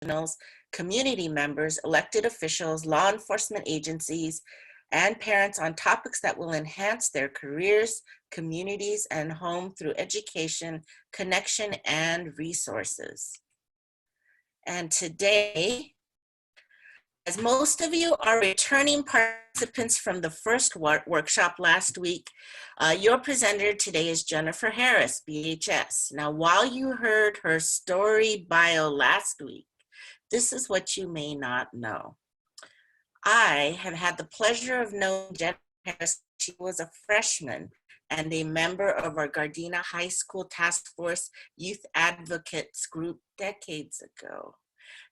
professionals, community members, elected officials, law enforcement agencies, and parents on topics that will enhance their careers, communities, and home through education, connection, and resources. And today, as most of you are returning participants from the first workshop last week, your presenter today is Jennifer Harris, BHS. Now, while you heard her story bio last week, this is what you may not know. I have had the pleasure of knowing Jennifer Harris. She was a freshman and a member of our Gardena High School Task Force Youth Advocates Group decades ago.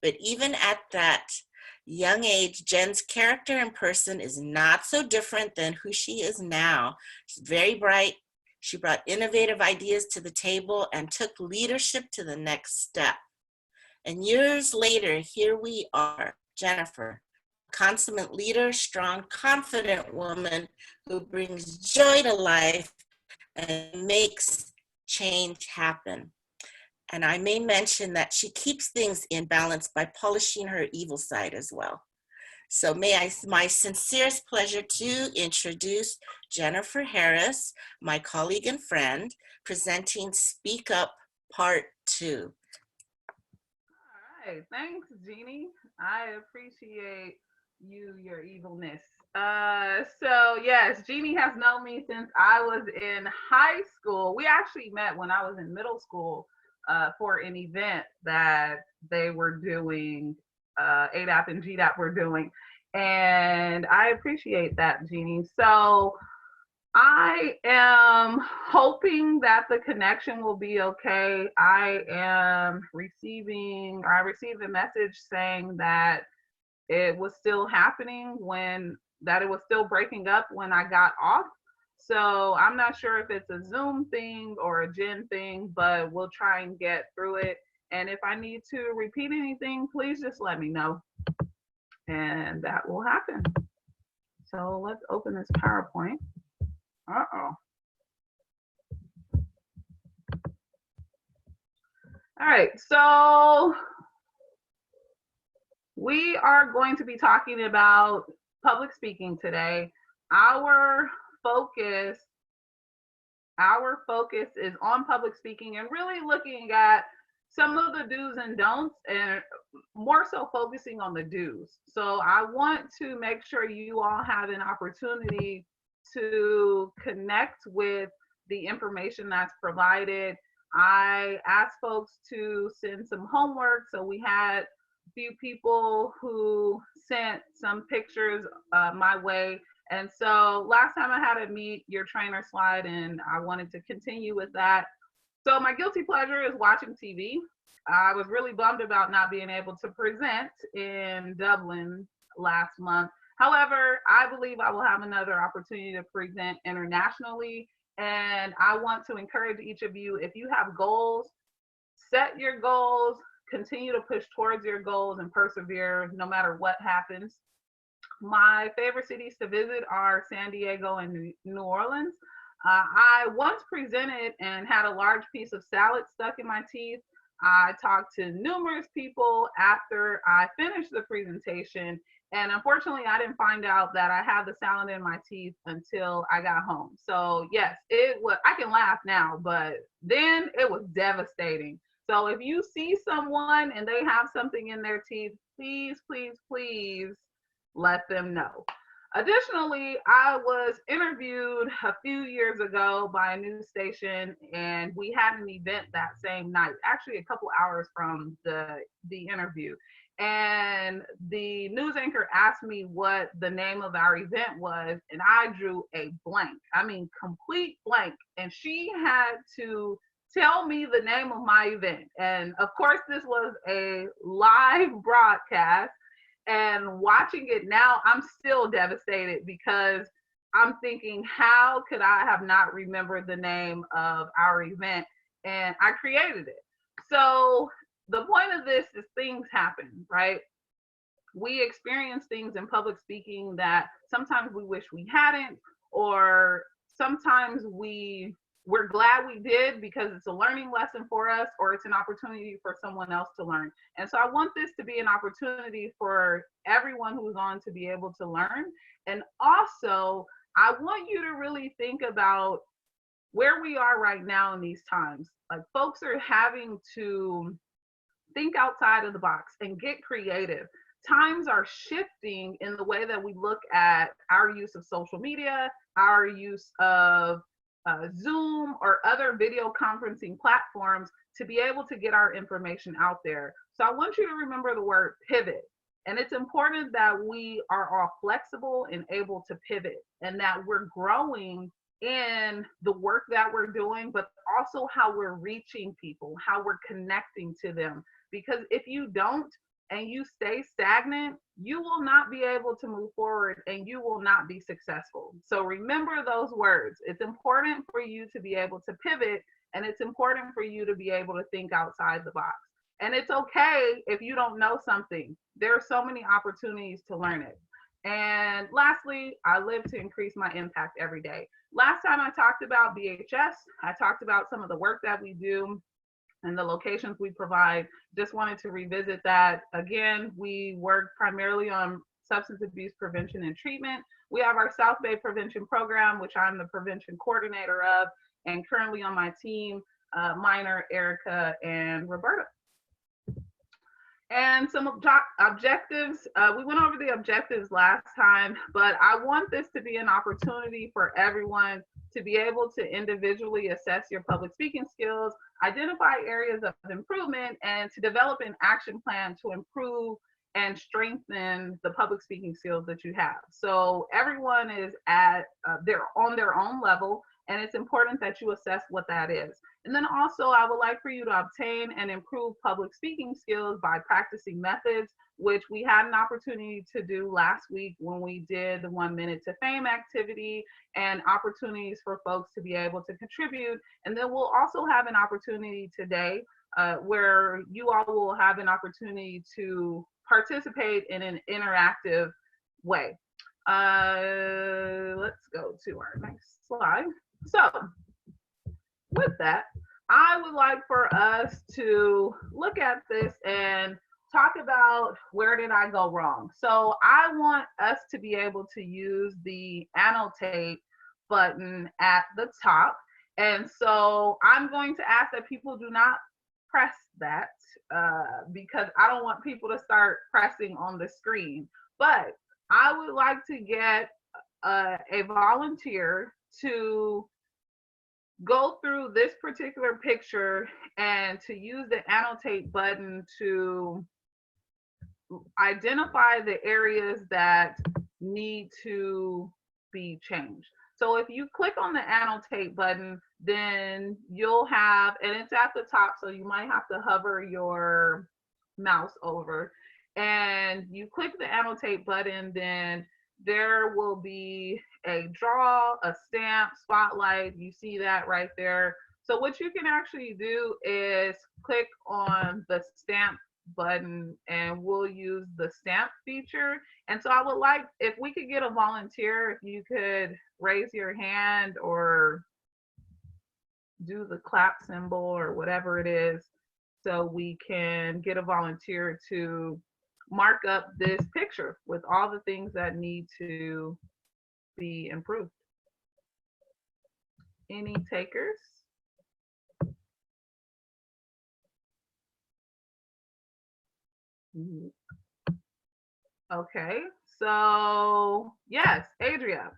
But even at that young age, Jen's character in person is not so different than who she is now. She's very bright. She brought innovative ideas to the table and took leadership to the next step. And years later, here we are, Jennifer, consummate leader, strong, confident woman who brings joy to life and makes change happen. And I may mention that she keeps things in balance by polishing her evil side as well. So my sincerest pleasure to introduce Jennifer Harris, my colleague and friend, presenting Speak Up Part 2. All right, thanks, Jeannie. I appreciate your evilness. So yes, Jeannie has known me since I was in high school. We actually met when I was in middle school for an event that they were doing, ADAP and GDAP were doing. And I appreciate that, Jeannie. So I am hoping that the connection will be okay. I received a message saying that it was still happening that it was still breaking up when I got off. So I'm not sure if it's a Zoom thing or a Jen thing, but we'll try and get through it. And if I need to repeat anything, please just let me know. And that will happen. So let's open this PowerPoint. Uh-oh. All right, so we are going to be talking about public speaking today. Our focus is on public speaking and really looking at some of the do's and don'ts, and more so focusing on the do's. So I want to make sure you all have an opportunity to connect with the information that's provided. I asked folks to send some homework, so we had a few people who sent some pictures my way. And so last time I had a meet your trainer slide, and I wanted to continue with that. So my guilty pleasure is watching TV. I was really bummed about not being able to present in Dublin last month. However, I believe I will have another opportunity to present internationally. And I want to encourage each of you, if you have goals, set your goals, continue to push towards your goals and persevere no matter what happens. My favorite cities to visit are San Diego and New Orleans. I once presented and had a large piece of salad stuck in my teeth. I talked to numerous people after I finished the presentation, and unfortunately, I didn't find out that I had the salad in my teeth until I got home. So yes, it was, I can laugh now, but then it was devastating. So if you see someone and they have something in their teeth, please, please, please let them know. Additionally, I was interviewed a few years ago by a news station, and we had an event that same night, actually a couple hours from the interview. And the news anchor asked me what the name of our event was, and I drew a blank. I mean, complete blank. And she had to tell me the name of my event. And of course, this was a live broadcast. And watching it now, I'm still devastated because I'm thinking, how could I have not remembered the name of our event? And I created it. So the point of this is things happen, right? We experience things in public speaking that sometimes we wish we hadn't, or sometimes we we're glad we did because it's a learning lesson for us, or it's an opportunity for someone else to learn. And so I want this to be an opportunity for everyone who's on to be able to learn. And also, I want you to really think about where we are right now in these times. Like, folks are having to think outside of the box and get creative. Times are shifting in the way that we look at our use of social media, our use of Zoom or other video conferencing platforms to be able to get our information out there. So I want you to remember the word pivot. And it's important that we are all flexible and able to pivot, and that we're growing in the work that we're doing, but also how we're reaching people, how we're connecting to them. Because if you don't, and you stay stagnant, you will not be able to move forward and you will not be successful. So remember those words. It's important for you to be able to pivot, and it's important for you to be able to think outside the box. And it's okay if you don't know something. There are so many opportunities to learn it. And lastly, I live to increase my impact every day. Last time I talked about BHS, I talked about some of the work that we do and the locations we provide. Just wanted to revisit that. Again, we work primarily on substance abuse prevention and treatment. We have our South Bay Prevention Program, which I'm the prevention coordinator of, and currently on my team, Minor, Erica, and Roberta. And some objectives, we went over the objectives last time, but I want this to be an opportunity for everyone to be able to individually assess your public speaking skills, identify areas of improvement, and to develop an action plan to improve and strengthen the public speaking skills that you have. So everyone is at on their own level, and it's important that you assess what that is. And then also, I would like for you to obtain and improve public speaking skills by practicing methods, which we had an opportunity to do last week when we did the 1 Minute to Fame activity, and opportunities for folks to be able to contribute. And then we'll also have an opportunity today where you all will have an opportunity to participate in an interactive way. Let's go to our next slide. So with that, I would like for us to look at this and talk about where did I go wrong. So I want us to be able to use the annotate button at the top. And so I'm going to ask that people do not press that because I don't want people to start pressing on the screen. But I would like to get a volunteer to go through this particular picture and to use the annotate button to identify the areas that need to be changed. So if you click on the annotate button, then you'll have, and it's at the top, so you might have to hover your mouse over, and you click the annotate button, then there will be a draw, a stamp, spotlight. You see that right there. So what you can actually do is click on the stamp button, and we'll use the stamp feature. And so I would like, if we could get a volunteer, if you could raise your hand or do the clap symbol or whatever it is, so we can get a volunteer to mark up this picture with all the things that need to be improved. Any takers? Okay, so yes, Adria.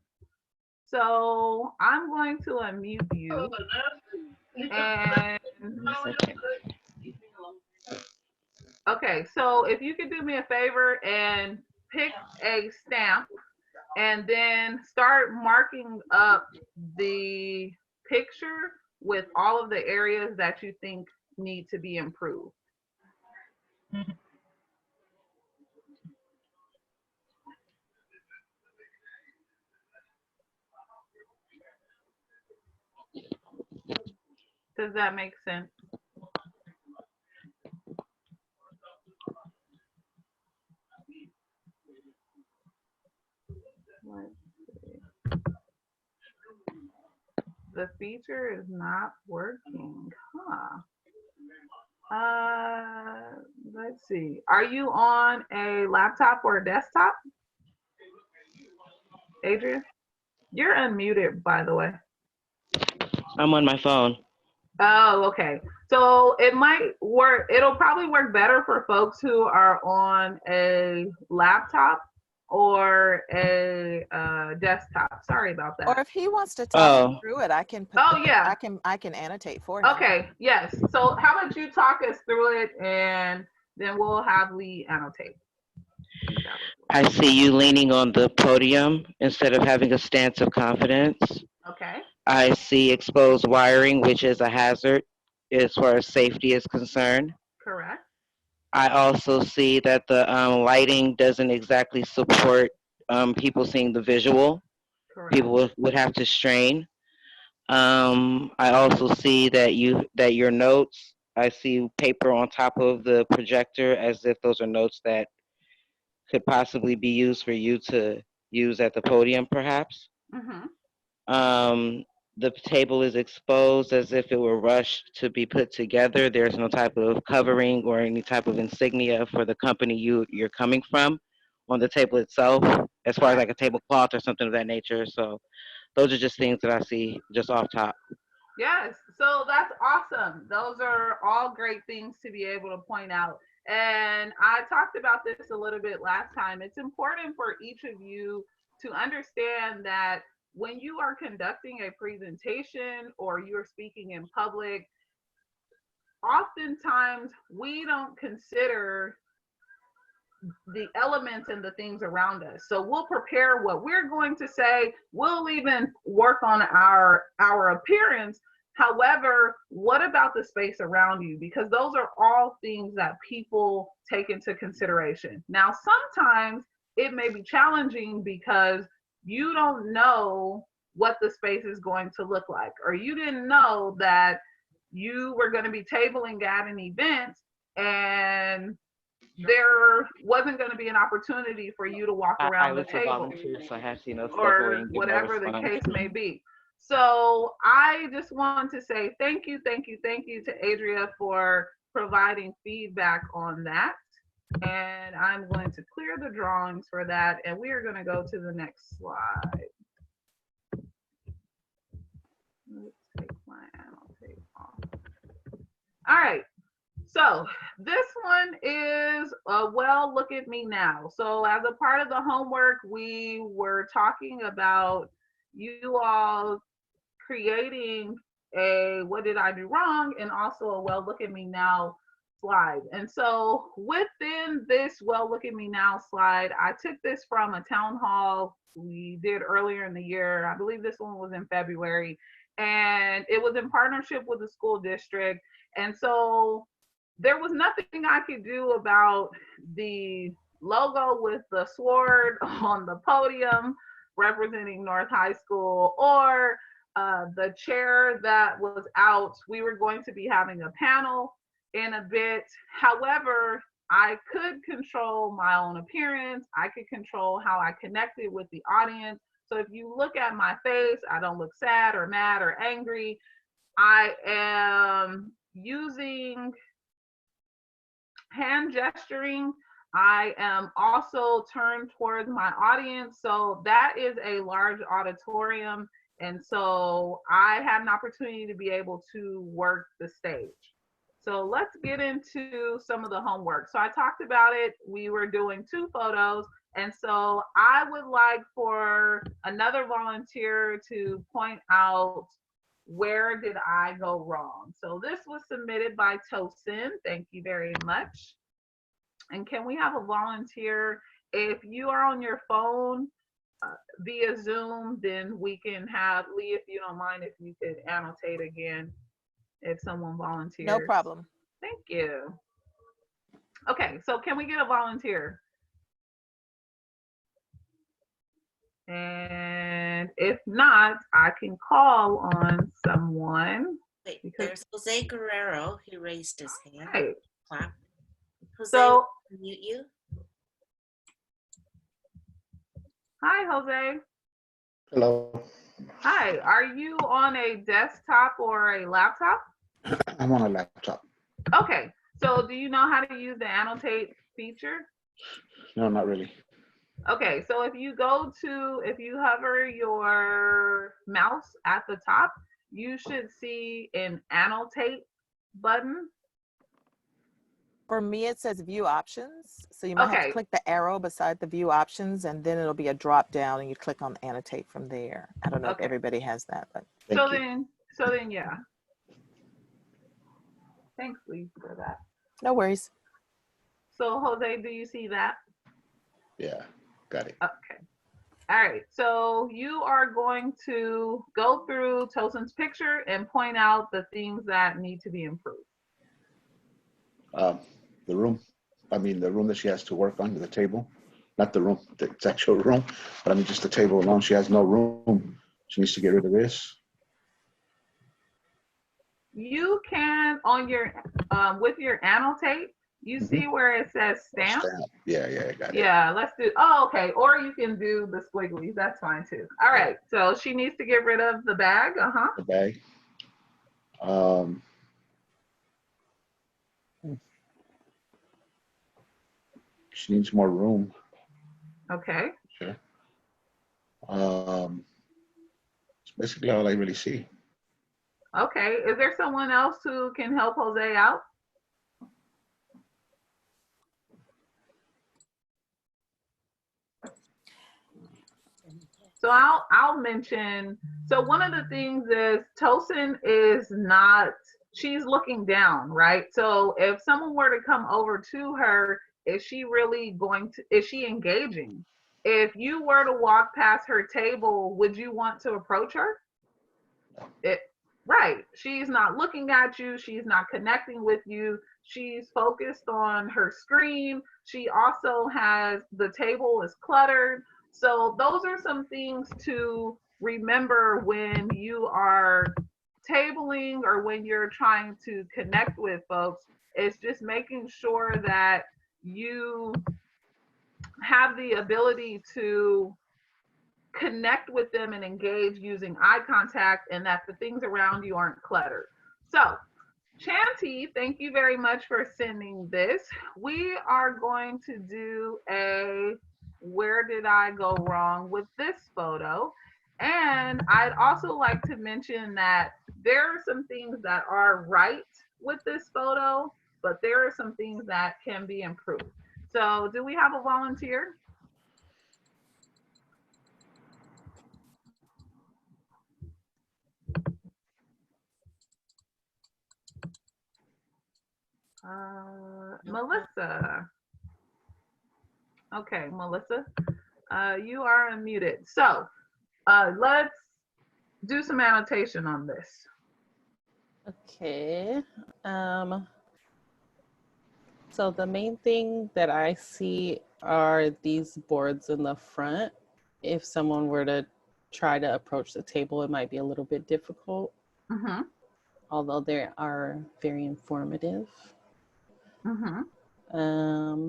So I'm going to unmute you. And okay, so if you could do me a favor and pick a stamp and then start marking up the picture with all of the areas that you think need to be improved. Does that make sense? the feature is not working, huh? Let's see. Are you on a laptop or a desktop, Adrian? You're unmuted, by the way. I'm on my phone. Oh, okay. So it might work. It'll probably work better for folks who are on a laptop or a desktop. Sorry about Or that. if he wants to talk Oh, through it, I can put Oh, yeah. I can annotate for him. Okay. Yes. So how about you talk us through it, and then we'll have Lee annotate. I see you leaning on the podium instead of having a stance of confidence. Okay. I see exposed wiring, which is a hazard as far as safety is concerned. Correct. I also see that the lighting doesn't exactly support people seeing the visual. Correct. People would have to strain. I also see that your notes. I see paper on top of the projector as if those are notes that could possibly be used for you to use at the podium, perhaps. Mm-hmm. The table is exposed as if it were rushed to be put together. There's no type of covering or any type of insignia for the company you're coming from on the table itself, as far as like a tablecloth or something of that nature. So those are just things that I see just off top. Yes, so that's awesome. Those are all great things to be able to point out. And I talked about this a little bit last time. It's important for each of you to understand that when you are conducting a presentation or you're speaking in public, oftentimes we don't consider the elements and the things around us. So we'll prepare what we're going to say. We'll even work on our appearance. However, what about the space around you? Because those are all things that people take into consideration. Now, sometimes it may be challenging because you don't know what the space is going to look like, or you didn't know that you were going to be tabling at an event and there wasn't going to be an opportunity for you to walk around the table, volunteer, so I have seen those or whatever the case may be. So I just want to say thank you to Adria for providing feedback on that. And I'm going to clear the drawings for that, and we are going to go to the next slide. Let's take my annotate off. All right. So this one is well, look at me now. So as a part of the homework, we were talking about you all creating a what did I do wrong, and also a well, look at me now slide. And so within this well, look at me now slide, I took this from a town hall we did earlier in the year. I believe this one was in February, and it was in partnership with the school district. And so there was nothing I could do about the logo with the sword on the podium representing North High School, or the chair that was out. We were going to be having a panel in a bit. However, I could control my own appearance. I could control how I connected with the audience. So if you look at my face, I don't look sad or mad or angry. I am using hand gesturing. I am also turned towards my audience. So that is a large auditorium. And so I had an opportunity to be able to work the stage. So let's get into some of the homework. So I talked about it. We were doing 2 photos. And so I would like for another volunteer to point out, where did I go wrong? So this was submitted by Tosin. Thank you very much. And can we have a volunteer? If you are on your phone via Zoom, then we can have Lee, if you don't mind, if you could annotate again, if someone volunteers. No problem. Thank you. Okay, so can we get a volunteer? And if not, I can call on someone. Wait, there's Jose Guerrero. He raised his hand. Right. Clap. Jose, So, mute you. hi, Jose. Hello. Hi, are you on a desktop or a laptop? I'm on a laptop. Okay, so do you know how to use the annotate feature? No, not really. Okay, so if you hover your mouse at the top, you should see an annotate button. For me, it says view options. So you might have to Okay, click the arrow beside the view options, and then it'll be a drop down and you click on annotate from there. I don't know if okay. everybody has that, but Thank So you. then, yeah. Thanks, Lee, for that. no worries. So Jose, do you see that? Yeah, got it. Okay. All right. So you are going to go through Tosin's picture and point out the things that need to be improved. The room, I mean, the room that she has to work on, the table, not the room, the actual room, but I mean, just the table alone. She has no room. She needs to get rid of this. You can on your with your annotate, you see where it says stamp. Stamp. Yeah, I got it. Yeah, let's do. Oh, okay. Or you can do the squigglies. That's fine too. All right. So she needs to get rid of the bag. The bag. She needs more room. Okay. Sure. It's basically all I really see. Okay. Is there someone else who can help Jose out? So I'll mention. So one of the things is Tosin is not. She's looking down, right? So if someone were to come over to her, is she really going to? Is she engaging? If you were to walk past her table, would you want to approach her? It, right. She's not looking at you. She's not connecting with you. She's focused on her screen. She also has the table is cluttered. So those are some things to remember when you are tabling or when you're trying to connect with folks. It's just making sure that you have the ability to connect with them and engage using eye contact, and that the things around you aren't cluttered. So Chanty, thank you very much for sending this. We are going to do a where did I go wrong with this photo? And I'd also like to mention that there are some things that are right with this photo, but there are some things that can be improved. So do we have a volunteer? Melissa. Okay, Melissa, you are unmuted. So let's do some annotation on this. Okay. So the main thing that I see are these boards in the front. If someone were to try to approach the table, it might be a little bit difficult, Mm-hmm. although they are very informative. Mm-hmm.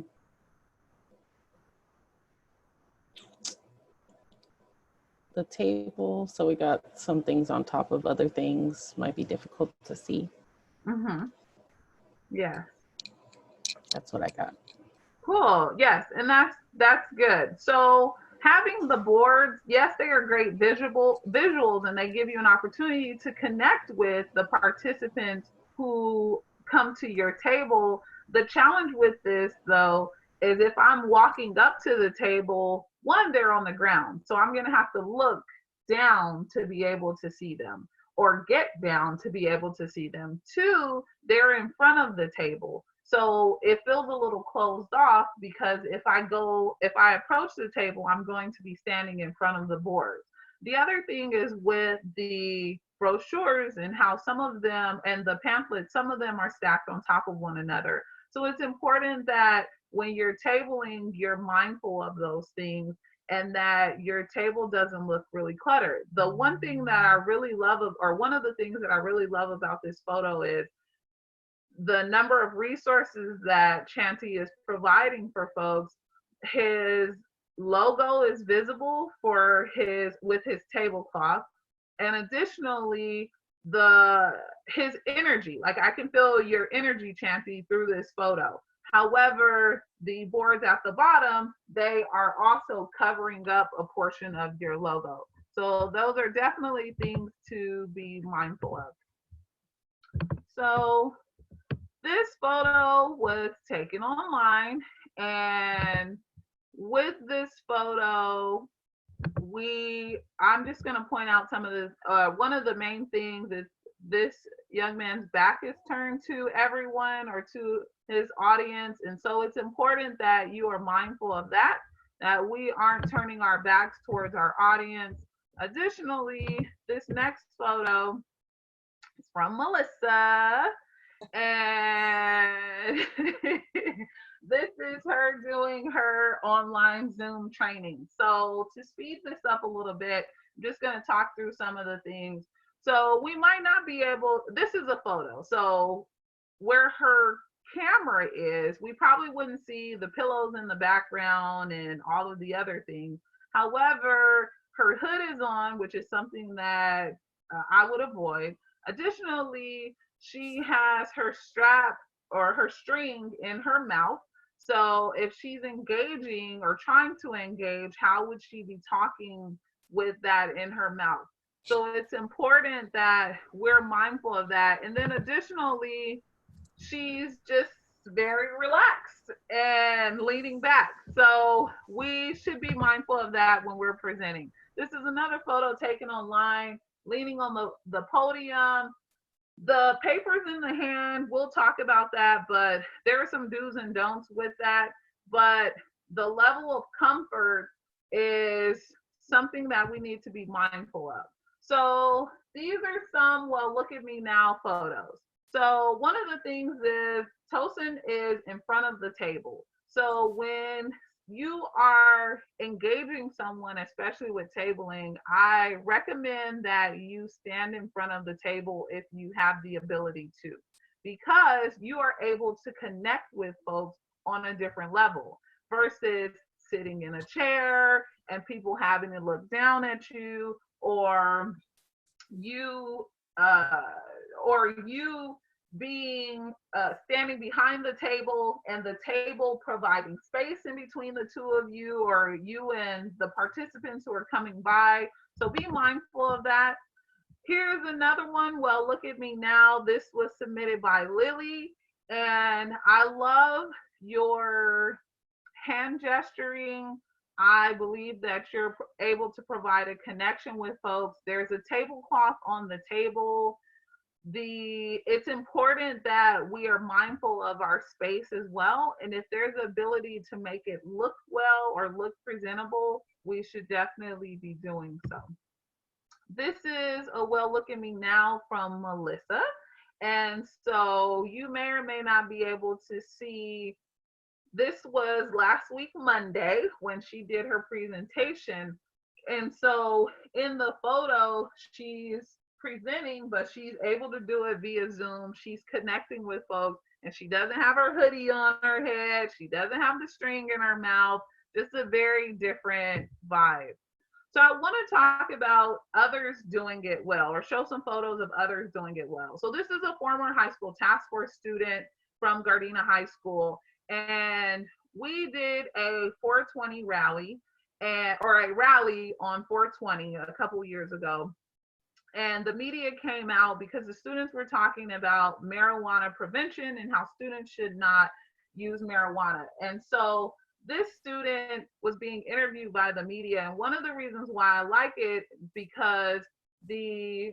The table, so we got some things on top of other things, might be difficult to see. Mm-hmm. Yeah. That's what I got. Cool. Yes, and that's good. So having the boards, yes, they are great visuals, and they give you an opportunity to connect with the participants who come to your table. The challenge with this, though, is if I'm walking up to the table, one, they're on the ground, so I'm going to have to look down to be able to see them, or get down to be able to see them. Two, they're in front of the table. So it feels a little closed off because if I approach the table, I'm going to be standing in front of the board. The other thing is with the brochures and how some of them, and the pamphlets, some of them are stacked on top of one another. So it's important that when you're tabling, you're mindful of those things and that your table doesn't look really cluttered. The one thing that I really love, or one of the things that I really love about this photo is the number of resources that Chanty is providing for folks. His logo is visible with his tablecloth. And additionally, his energy, like I can feel your energy, Champy, through this photo. However, the boards at the bottom, they are also covering up a portion of your logo. So those are definitely things to be mindful of. So this photo was taken online, and with this photo, I'm just going to point out some of this. One of the main things is this young man's back is turned to everyone or to his audience. And so it's important that you are mindful of that we aren't turning our backs towards our audience. Additionally, this next photo is from Melissa. And this is her doing her online Zoom training. So to speed this up a little bit, I'm just going to talk through some of the things. So we might not be able, this is a photo. So where her camera is, we probably wouldn't see the pillows in the background and all of the other things. However, her hood is on, which is something that I would avoid. Additionally, she has her strap or her string in her mouth. So if she's engaging or trying to engage, how would she be talking with that in her mouth? So it's important that we're mindful of that. And then additionally, she's just very relaxed and leaning back. So we should be mindful of that when we're presenting. This is another photo taken online, leaning on the podium. The papers in the hand, we'll talk about that, but there are some do's and don'ts with that. But the level of comfort is something that we need to be mindful of. So these are some, well, look at me now photos. So one of the things is Tosin is in front of the table. So when you are engaging someone, especially with tabling, I recommend that you stand in front of the table if you have the ability to, because you are able to connect with folks on a different level versus sitting in a chair and people having to look down at you, or you being standing behind the table and the table providing space in between the two of you, or you and the participants who are coming by. So be mindful of that. Here's another one. Well, look at me now. This was submitted by Lily, and I love your hand gesturing. I believe that you're able to provide a connection with folks. There's a tablecloth on the table. It's important that we are mindful of our space as well. And if there's the ability to make it look well or look presentable, we should definitely be doing so. This is a well, look at me now from Melissa. And so you may or may not be able to see, this was last week, Monday, when she did her presentation. And so in the photo, she's presenting, but she's able to do it via Zoom. She's connecting with folks, and she doesn't have her hoodie on her head. She doesn't have the string in her mouth. Just a very different vibe. So I want to talk about others doing it well, or show some photos of others doing it well. So this is a former high school task force student from Gardena High School, and we did a 420 rally, or a rally on 420 a couple years ago. And the media came out because the students were talking about marijuana prevention and how students should not use marijuana. And so this student was being interviewed by the media. And one of the reasons why I like it, because the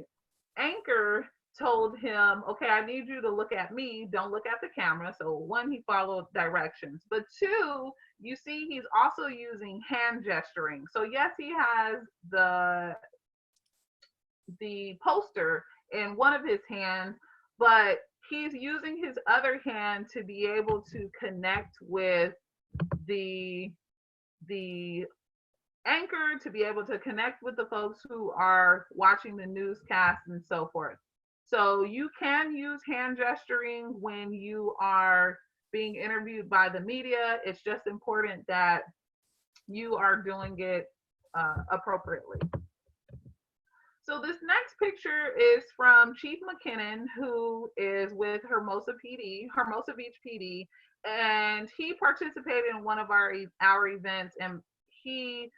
anchor told him, okay, I need you to look at me, don't look at the camera. So one, he followed directions, but two, you see he's also using hand gesturing. So yes, he has the poster in one of his hands, but he's using his other hand to be able to connect with the anchor, to be able to connect with the folks who are watching the newscast and so forth. So you can use hand gesturing when you are being interviewed by the media. It's just important that you are doing it appropriately. So this next picture is from Chief McKinnon, who is with Hermosa Beach PD, and he participated in one of our events, and he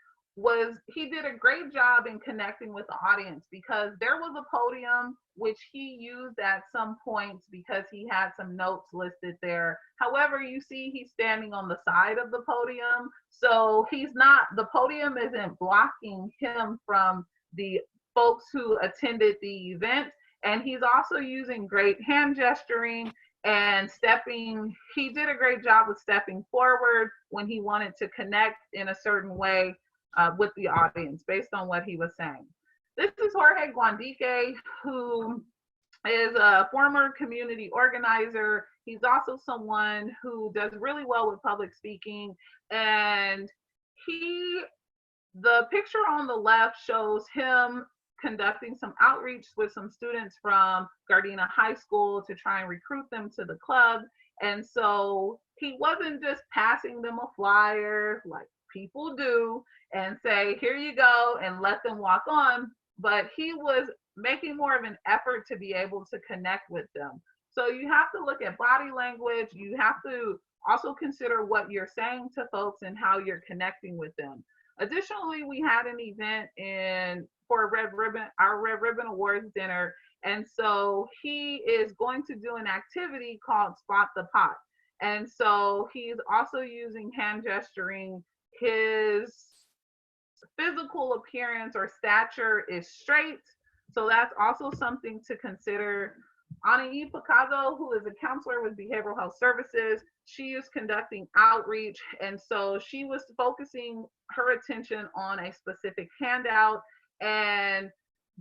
did a great job in connecting with the audience because there was a podium which he used at some points because he had some notes listed there. However, you see he's standing on the side of the podium, so the podium isn't blocking him from the folks who attended the event. And he's also using great hand gesturing and stepping. He did a great job with stepping forward when he wanted to connect in a certain way with the audience based on what he was saying. This is Jorge Guandique, who is a former community organizer. He's also someone who does really well with public speaking. And the picture on the left shows him conducting some outreach with some students from Gardena High School to try and recruit them to the club. And so he wasn't just passing them a flyer like people do and say, here you go, and let them walk on, but he was making more of an effort to be able to connect with them. So you have to look at body language. You have to also consider what you're saying to folks and how you're connecting with them. Additionally, we had an event for our Red Ribbon Awards dinner. And so he is going to do an activity called Spot the Pot. And so he's also using hand gesturing. His physical appearance or stature is straight. So that's also something to consider. Anaí Picazo, who is a counselor with Behavioral Health Services, she is conducting outreach. And so she was focusing her attention on a specific handout and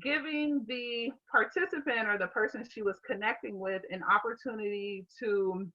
giving the participant or the person she was connecting with an opportunity to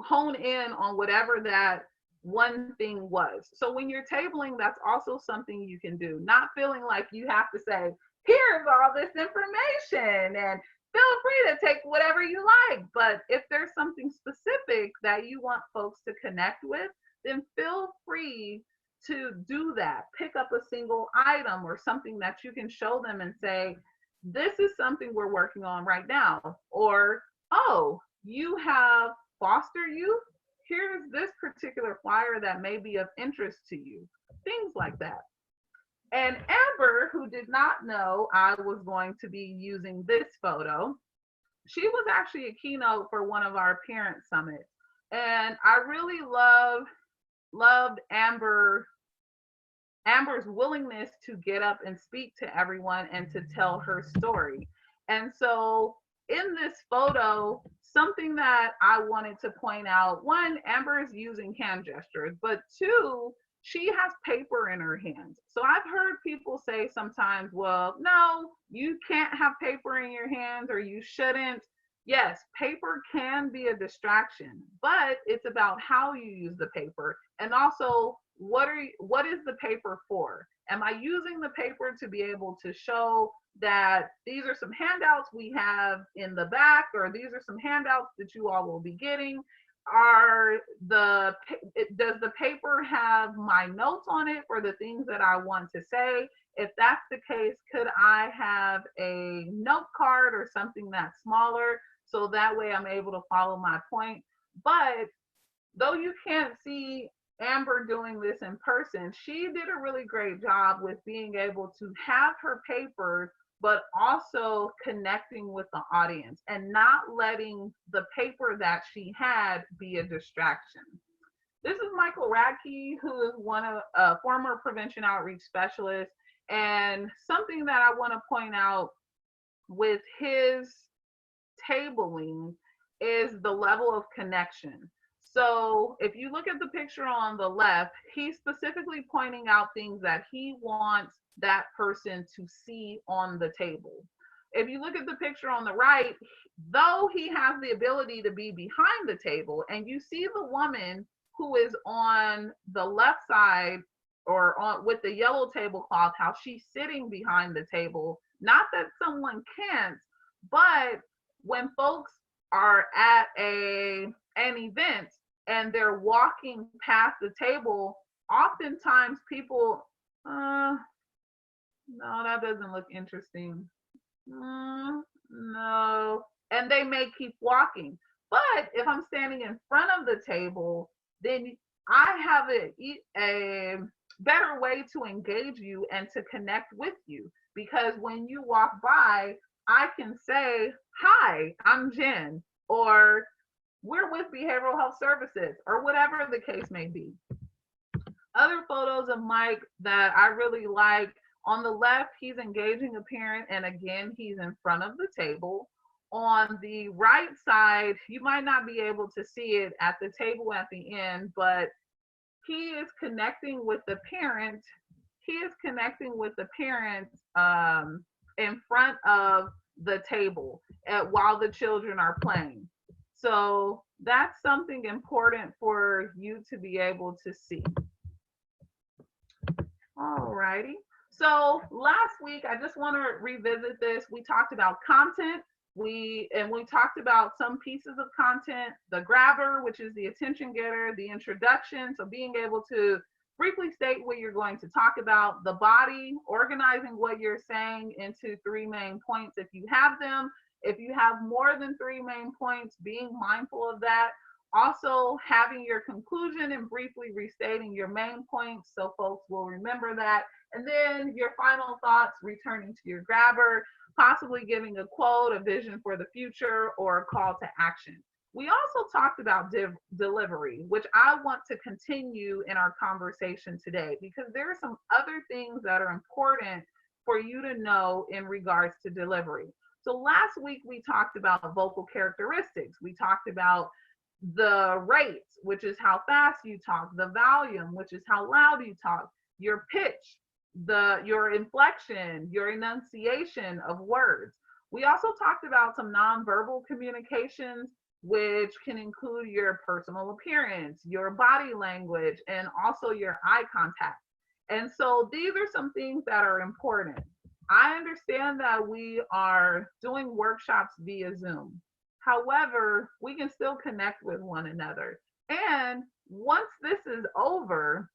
hone in on whatever that one thing was. So when you're tabling, that's also something you can do. Not feeling like you have to say, here's all this information and feel free to take whatever you like. But if there's something specific that you want folks to connect with, then feel free to do that. Pick up a single item or something that you can show them and say, this is something we're working on right now. Or, oh, you have foster youth? Here's this particular flyer that may be of interest to you. Things like that. And Amber, who did not know I was going to be using this photo, she was actually a keynote for one of our parent summits. And I really loved Amber's willingness to get up and speak to everyone and to tell her story. And so in this photo, something that I wanted to point out, one, Amber is using hand gestures, but two, she has paper in her hands. So I've heard people say sometimes, well, no, you can't have paper in your hands or you shouldn't. Yes, paper can be a distraction, but it's about how you use the paper. And also, what is the paper for? Am I using the paper to be able to show that these are some handouts we have in the back, or these are some handouts that you all will be getting? Does the paper have my notes on it for the things that I want to say? If that's the case, could I have a note card or something that's smaller so that way I'm able to follow my point? But though you can't see Amber doing this in person, she did a really great job with being able to have her papers, but also connecting with the audience and not letting the paper that she had be a distraction. This is Michael Radke, who is a former prevention outreach specialist. And something that I want to point out with his tabling is the level of connection. So if you look at the picture on the left, he's specifically pointing out things that he wants that person to see on the table. If you look at the picture on the right, though he has the ability to be behind the table, and you see the woman who is on the left side or on with the yellow tablecloth, how she's sitting behind the table. Not that someone can't, but when folks are at an event and they're walking past the table, oftentimes people, No, that doesn't look interesting. No. And they may keep walking. But if I'm standing in front of the table, then I have a better way to engage you and to connect with you. Because when you walk by, I can say, "Hi, I'm Jen," or "We're with Behavioral Health Services," or whatever the case may be. Other photos of Mike that I really like, on the left, he's engaging a parent, and again, he's in front of the table. On the right side, you might not be able to see it at the table at the end, but he is connecting with the parent. He is connecting with the parent in front of the table while the children are playing. So that's something important for you to be able to see. All righty. So last week, I just want to revisit this. We talked about content. We talked about some pieces of content, the grabber, which is the attention getter, the introduction, so being able to briefly state what you're going to talk about, the body, organizing what you're saying into 3 main points if you have them. If you have more than 3 main points, being mindful of that. Also having your conclusion and briefly restating your main points so folks will remember that. And then your final thoughts, returning to your grabber, possibly giving a quote, a vision for the future, or a call to action. We also talked about delivery, which I want to continue in our conversation today because there are some other things that are important for you to know in regards to delivery. So last week we talked about vocal characteristics. We talked about the rates, which is how fast you talk, the volume, which is how loud you talk, your pitch, your inflection, your enunciation of words. We also talked about some nonverbal communications, which can include your personal appearance, your body language, and also your eye contact. And so these are some things that are important. I understand that we are doing workshops via Zoom. However, we can still connect with one another. And once this is over,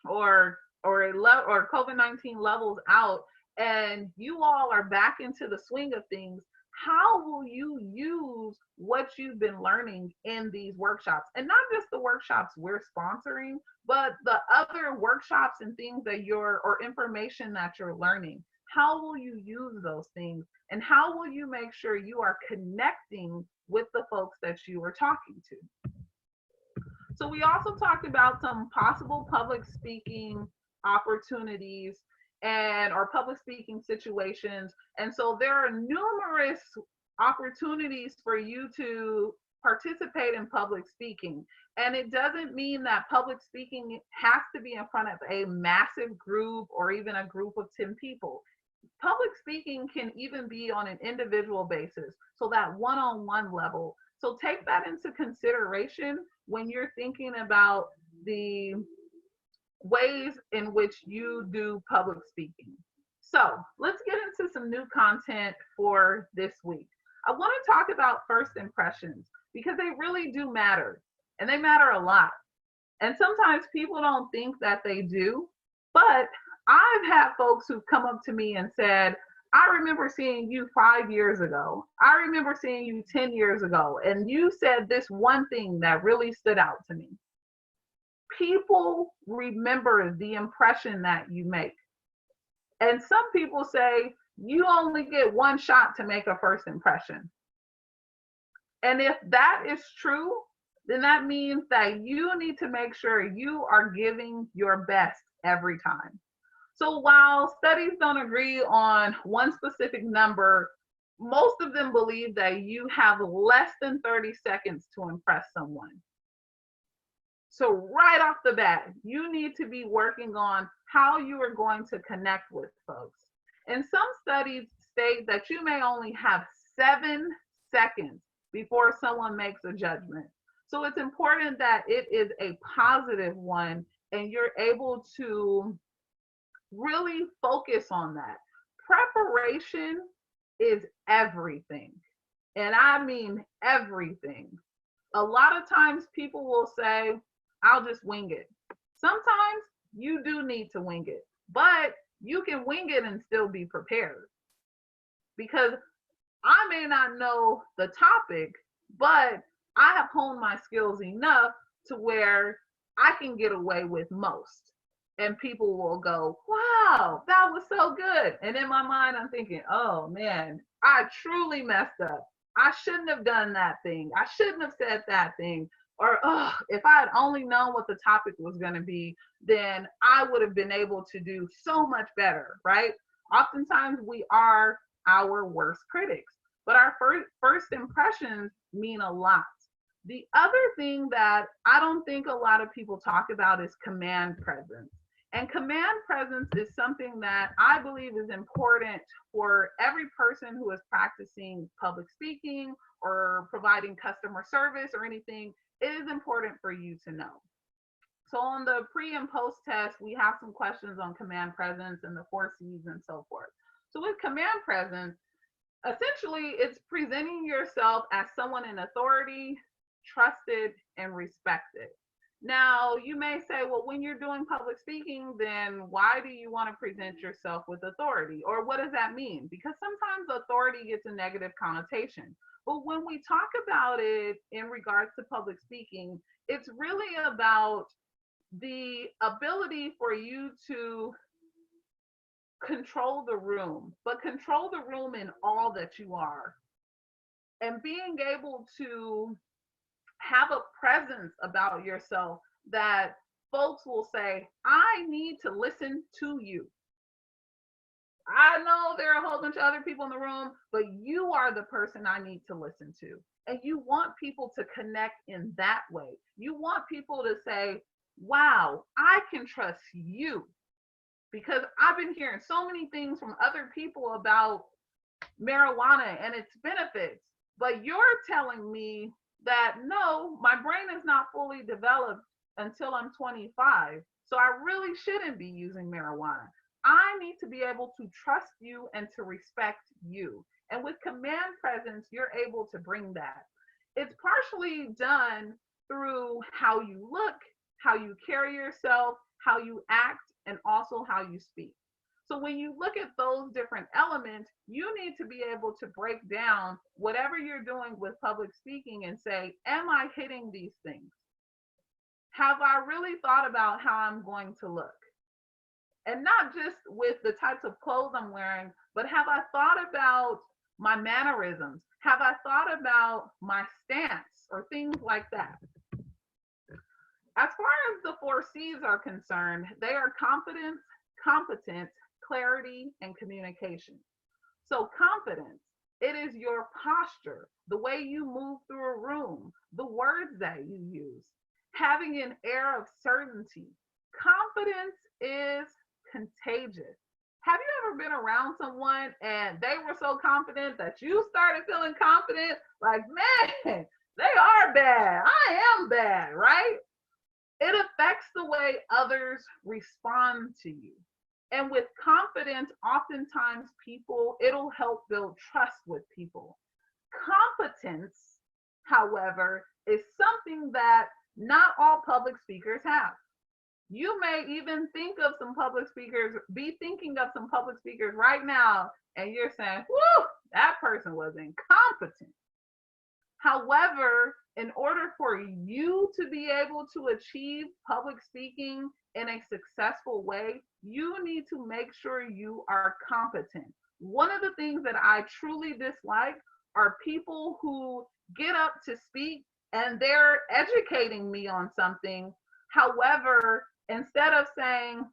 or COVID-19 levels out, and you all are back into the swing of things, how will you use what you've been learning in these workshops? And not just the workshops we're sponsoring, but the other workshops and things that or information that you're learning. How will you use those things? And how will you make sure you are connecting with the folks that you are talking to? So we also talked about some possible public speaking opportunities or public speaking situations. And so there are numerous opportunities for you to participate in public speaking. And it doesn't mean that public speaking has to be in front of a massive group or even a group of 10 people. Public speaking can even be on an individual basis, so that one-on-one level. So take that into consideration when you're thinking about the ways in which you do public speaking. So let's get into some new content for this week. I want to talk about first impressions because they really do matter, and they matter a lot. And sometimes people don't think that they do, but I've had folks who've come up to me and said, "I remember seeing you 5 years ago. I remember seeing you 10 years ago. And you said this one thing that really stood out to me." People remember the impression that you make. And some people say you only get one shot to make a first impression. And if that is true, then that means that you need to make sure you are giving your best every time. So while studies don't agree on one specific number, most of them believe that you have less than 30 seconds to impress someone. So right off the bat, you need to be working on how you are going to connect with folks. And some studies state that you may only have 7 seconds before someone makes a judgment. So it's important that it is a positive one and you're able to really focus on that. Preparation is everything. And I mean everything. A lot of times people will say, "I'll just wing it." Sometimes you do need to wing it, but you can wing it and still be prepared. Because I may not know the topic, but I have honed my skills enough to where I can get away with most. And people will go, wow, that was so good. And in my mind, I'm thinking, oh man, I truly messed up. I shouldn't have done that thing. I shouldn't have said that thing. Or, oh, if I had only known what the topic was going to be, then I would have been able to do so much better, right? Oftentimes we are our worst critics, but our first impressions mean a lot. The other thing that I don't think a lot of people talk about is command presence. And command presence is something that I believe is important for every person who is practicing public speaking or providing customer service or anything. It is important for you to know. So on the pre and post test, we have some questions on command presence and the 4 C's and so forth. So with command presence, essentially it's presenting yourself as someone in authority, trusted, and respected. Now, you may say, well, when you're doing public speaking, then why do you want to present yourself with authority? Or what does that mean? Because sometimes authority gets a negative connotation. But when we talk about it in regards to public speaking, it's really about the ability for you to control the room, but control the room in all that you are. And being able to have a presence about yourself that folks will say, I need to listen to you. I know there are a whole bunch of other people in the room, but you are the person I need to listen to. And you want people to connect in that way. You want people to say, wow, I can trust you. Because I've been hearing so many things from other people about marijuana and its benefits, but you're telling me that no, my brain is not fully developed until I'm 25. So I really shouldn't be using marijuana. I need to be able to trust you and to respect you. And with command presence, you're able to bring that. It's partially done through how you look, how you carry yourself, how you act, and also how you speak. So when you look at those different elements, you need to be able to break down whatever you're doing with public speaking and say, am I hitting these things? Have I really thought about how I'm going to look? And not just with the types of clothes I'm wearing, but have I thought about my mannerisms? Have I thought about my stance or things like that? As far as the 4 C's are concerned, they are confidence, competence, clarity, and communication. So confidence, it is your posture, the way you move through a room, the words that you use, having an air of certainty. Confidence is contagious. Have you ever been around someone and they were so confident that you started feeling confident? Like, man, they are bad. I am bad, right? It affects the way others respond to you. And with confidence, oftentimes it'll help build trust with people. Competence, however, is something that not all public speakers have. You may even be thinking of some public speakers right now, and you're saying, whoo, that person was incompetent. However, in order for you to be able to achieve public speaking in a successful way, you need to make sure you are competent. One of the things that I truly dislike are people who get up to speak and they're educating me on something. However, instead of saying,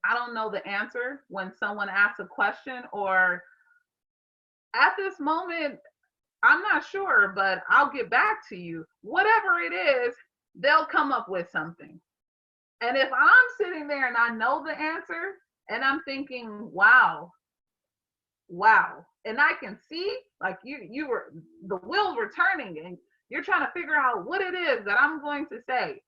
I don't know the answer when someone asks a question, or at this moment, I'm not sure, but I'll get back to you. Whatever it is, they'll come up with something. And if I'm sitting there and I know the answer and I'm thinking, wow, and I can see like the wheels were turning and you're trying to figure out what it is that I'm going to say,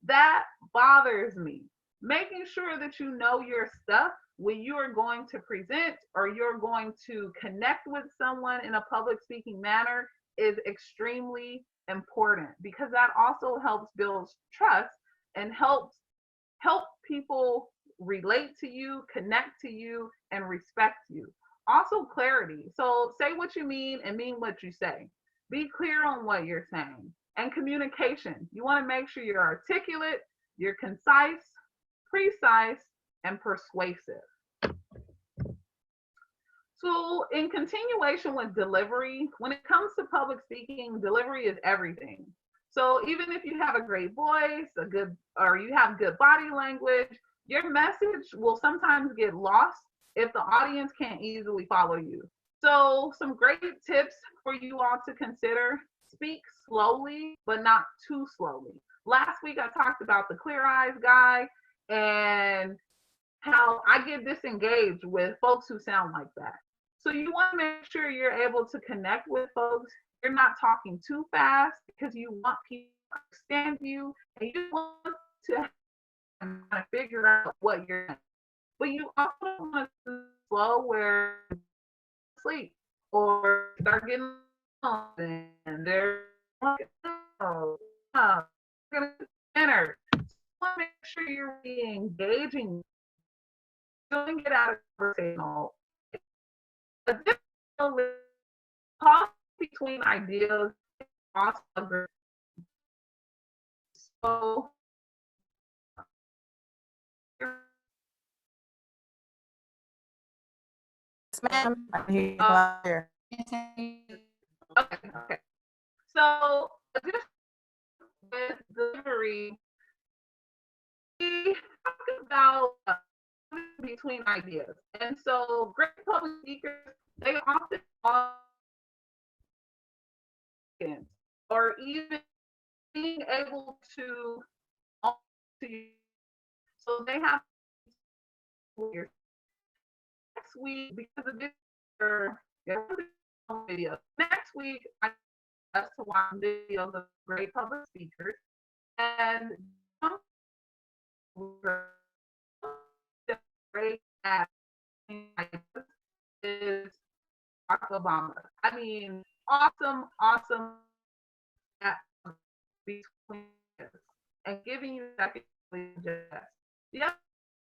that bothers me. Making sure that you know your stuff when you are going to present or you're going to connect with someone in a public speaking manner is extremely important, because that also helps build trust and help people relate to you, connect to you, and respect you. Also, clarity. So say what you mean and mean what you say. Be clear on what you're saying. And communication. You want to make sure you're articulate, you're concise, precise, and persuasive. So, in continuation with delivery, when it comes to public speaking, delivery is everything. So, even if you have a great voice, or you have good body language, your message will sometimes get lost if the audience can't easily follow you. So, some great tips for you all to consider: speak slowly, but not too slowly. Last week, I talked about the clear eyes guy and how I get disengaged with folks who sound like that. So you want to make sure you're able to connect with folks. You're not talking too fast because you want people to understand you, and you want to kind of figure out what you're doing. But you also don't want to slow where you sleep or start getting on and they're like, oh, I'm gonna dinner. So you want to make sure you're really engaging, doing it out of conversational. Additionally, pause between ideas is also great. So, Yes, ma'am. I can hear you uh, loud and clear. okay. So, additionally, with delivery, we talk about between ideas. And so, great public speakers, they often or even being able to so they have next week because of this video. Next week I have to watch videos of great public speakers and great at is Barack Obama. I mean, awesome at between and giving you that just. You have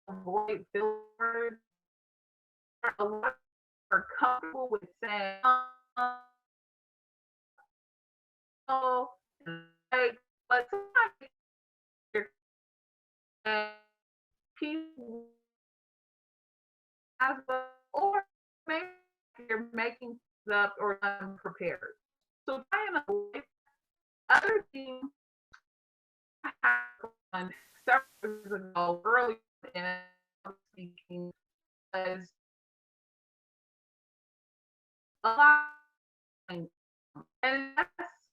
to avoid fillers. A lot are comfortable with saying, oh, like, but sometimes people as well, or maybe you're making things up or unprepared. So try and avoid other things I happened several years ago, early in speaking, was a lot of things. And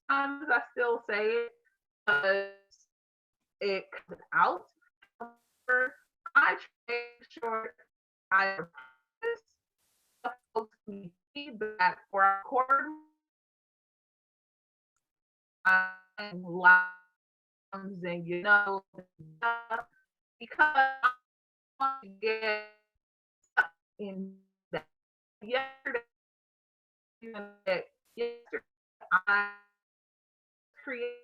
sometimes I still say it because it comes out. However, I try to make sure I practice folks give me feedback or I record my lines and because I want to get in that. Yesterday, yesterday I created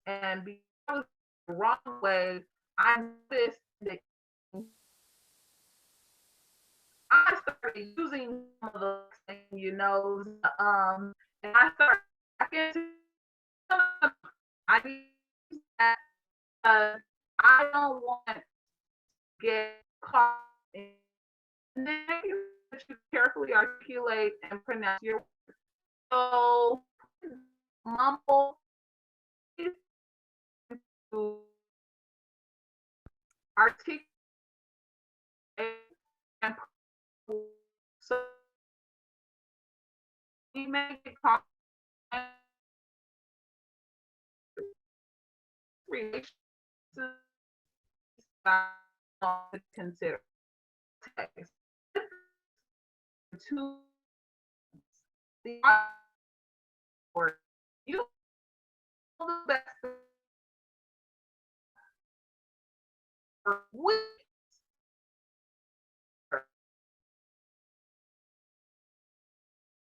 and because the wrong way, I noticed that I started using some of those things, and I started back into I use that I don't want to get caught in negative that you carefully articulate and pronounce your words. So mumble to articulate and so we make it caught relations to consider text. To the word, you know the best for weeks.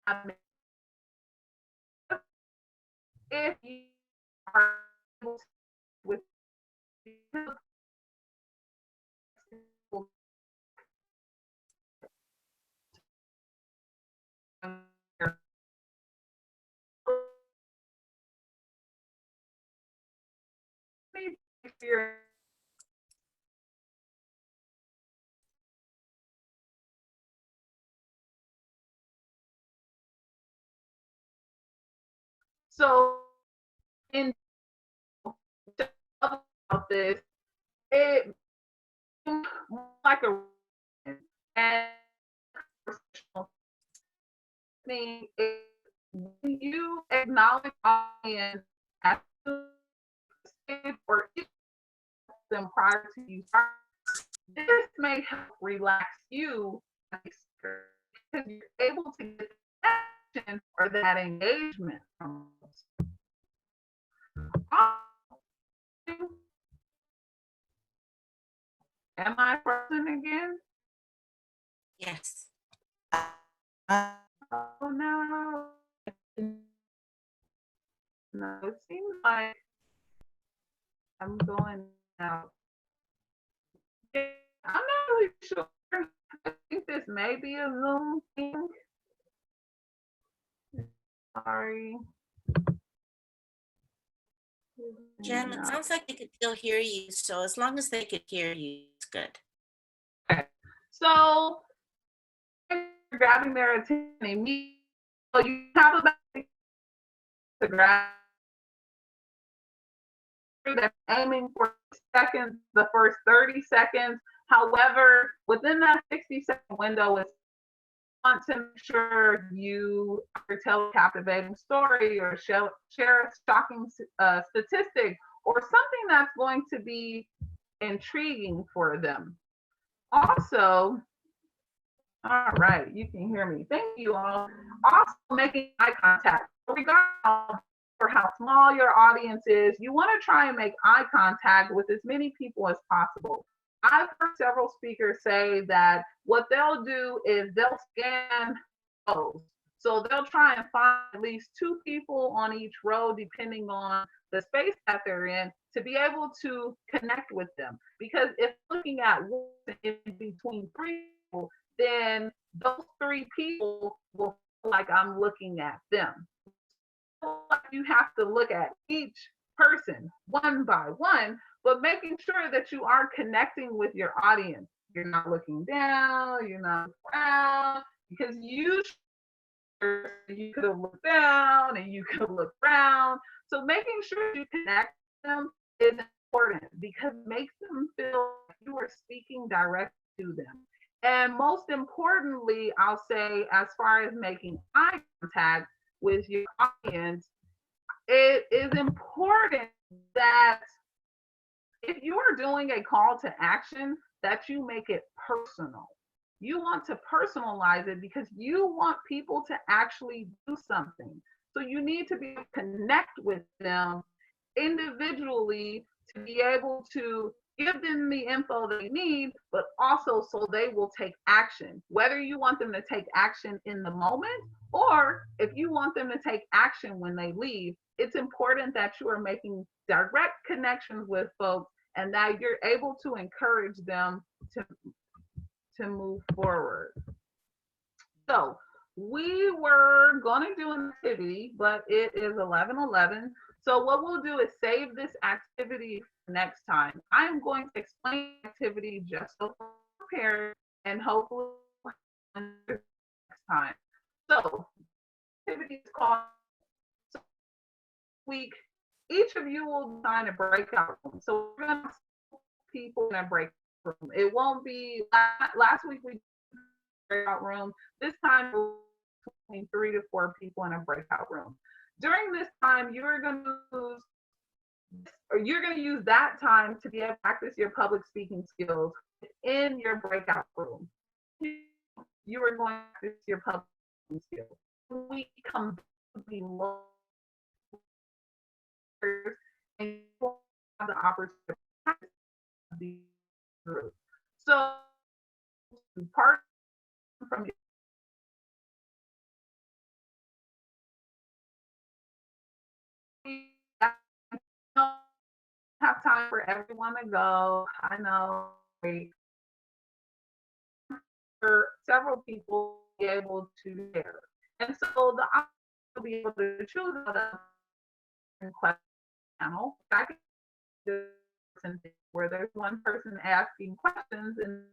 I mean, if you are able to with your so in about this, it like a and thing is when you acknowledge audience at the stage or them prior to you start, this may help relax you because you're able to get action or that engagement from us. Am I frozen again? Yes. Oh no. No, it seems like I'm going out. Yeah, I'm not really sure. I think this may be a Zoom thing. Sorry. Jen, it sounds like they could still hear you. So as long as they could hear you, it's good. Okay. So you're grabbing their attention immediately. So you have about to grab that's aiming for seconds, the first 30 seconds. However, within that 60-second window, it's want to make sure you tell a captivating story or share a shocking statistic or something that's going to be intriguing for them. Also, all right, you can hear me. Thank you all. Also, making eye contact. Regardless for how small your audience is, you want to try and make eye contact with as many people as possible. I've heard several speakers say that what they'll do is they'll scan rows. So they'll try and find at least 2 people on each row, depending on the space that they're in, to be able to connect with them. Because if looking at in between 3 people, then those 3 people will feel like I'm looking at them. You have to look at each person one by one, but making sure that you are connecting with your audience. You're not looking down, you're not around, because you could have looked down and you could have looked around. So making sure you connect them is important because it makes them feel like you are speaking directly to them. And most importantly, I'll say, as far as making eye contact with your audience, it is important that if you are doing a call to action, that you make it personal. You want to personalize it because you want people to actually do something. So you need to be able to connect with them individually to be able to give them the info they need, but also so they will take action. Whether you want them to take action in the moment or if you want them to take action when they leave, it's important that you are making direct connections with folks and that you're able to encourage them to move forward. So we were going to do an activity, but it is 11:11. So what we'll do is save this activity for next time. I'm going to explain the activity just so prepared and hopefully next time. So activity is called week. Each of you will design a breakout room. So we're going to people in a breakout room. It won't be last week we breakout room. This time between 3 to 4 people in a breakout room. During this time, you're going to use that time to be able to practice your public speaking skills in your breakout room. You are going to practice your public speaking skills. We come below and you have the opportunity to practice these groups. So part from have time for everyone to go. I know for several people to be able to share. And so the option will be able to choose the question panel. I can do person thing where there's one person asking questions, and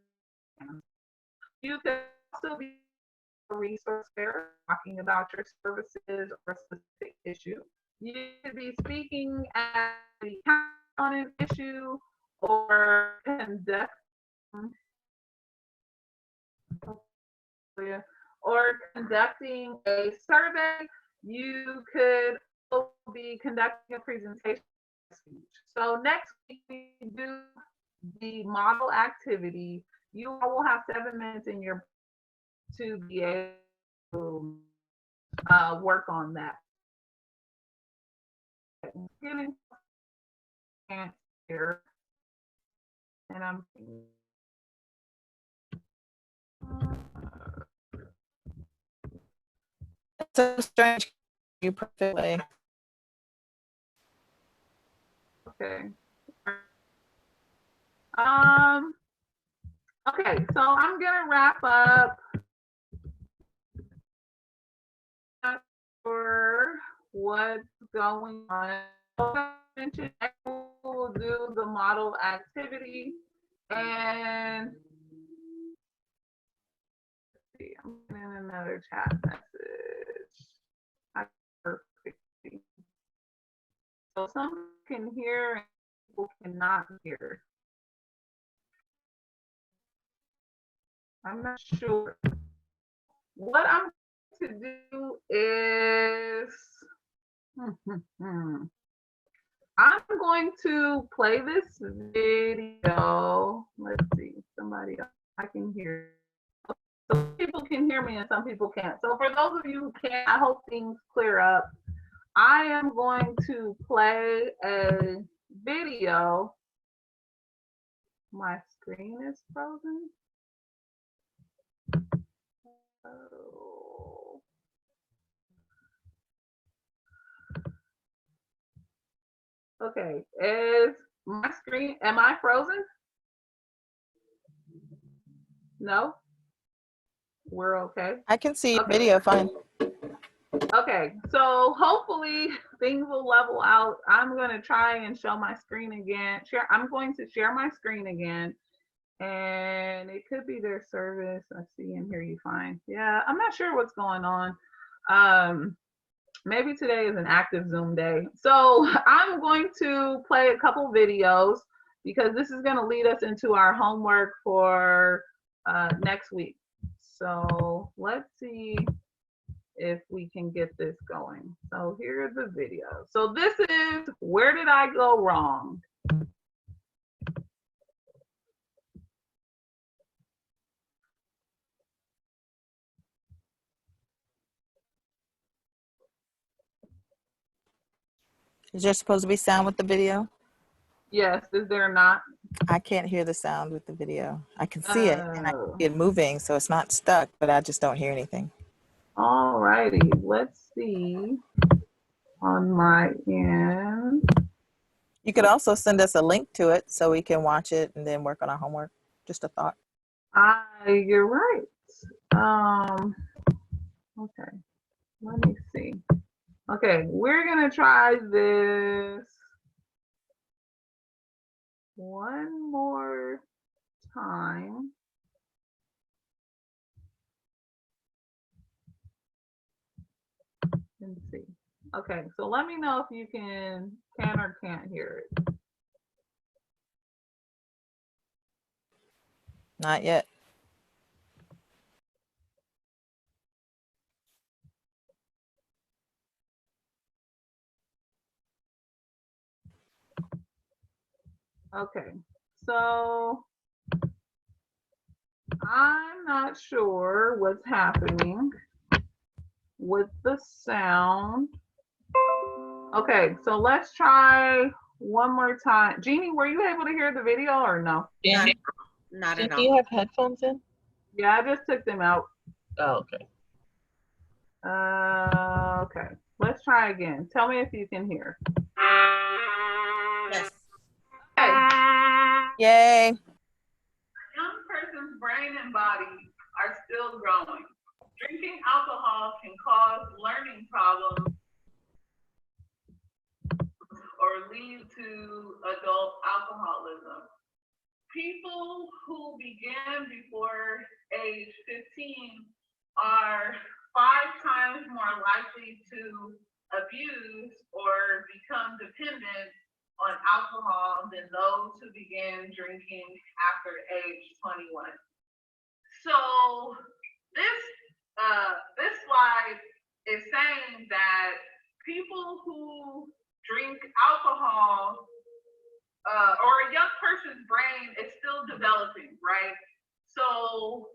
you could also be a resource fair talking about your services or a specific issue. You could be speaking at the on an issue or conducting a survey. You could be conducting a presentation speech. So next week we do the model activity. You all will have 7 minutes in your to be able to work on that. Getting here, and I'm. It's so strange. You perfectly. Okay. Okay, so I'm gonna wrap up for what's going on. We'll do the model activity, and let's see, I'm getting another chat message. Perfect. So some can hear and people cannot hear. I'm not sure. What I'm going to do is I'm going to play this video. Let's see, somebody else. I can hear. Some people can hear me and some people can't. So for those of you who can't, I hope things clear up. I am going to play a video. My screen is frozen. Oh. Okay, is my screen, am I frozen? No? We're okay? I can see your Okay. video fine. Okay, so hopefully things will level out. I'm gonna try and show my screen again. I'm going to share my screen again, and it could be their service. I see and hear you fine. Yeah, I'm not sure what's going on. Maybe today is an active Zoom day. So I'm going to play a couple videos because this is gonna lead us into our homework for next week. So let's see if we can get this going. So here are the videos. So this is Where Did I Go Wrong? Is there supposed to be sound with the video? Yes, is there not? I can't hear the sound with the video. I can see it and I can Oh. see it moving, so it's not stuck, but I just don't hear anything. All righty, let's see on my end. You could also send us a link to it so we can watch it and then work on our homework. Just a thought. You're right. Okay, let me see. Okay, we're gonna try this one more time. Let's see. Okay, so let me know if you can or can't hear it. Not yet. Okay, so I'm not sure what's happening with the sound. Okay, so let's try one more time. Jeannie, were you able to hear the video or no? Not at Do you all. have headphones in? Yeah, I just took them out. Oh, okay. Okay, let's try again. Tell me if you can hear. Yes. Okay. Yay. A young person's brain and body are still growing. Drinking alcohol can cause learning problems or or lead to adult alcoholism. People who begin before age 15 are 5 times more likely to abuse or become dependent on alcohol than those who begin drinking after age 21. So this slide is saying that people who drink alcohol or a young person's brain is still developing, right? So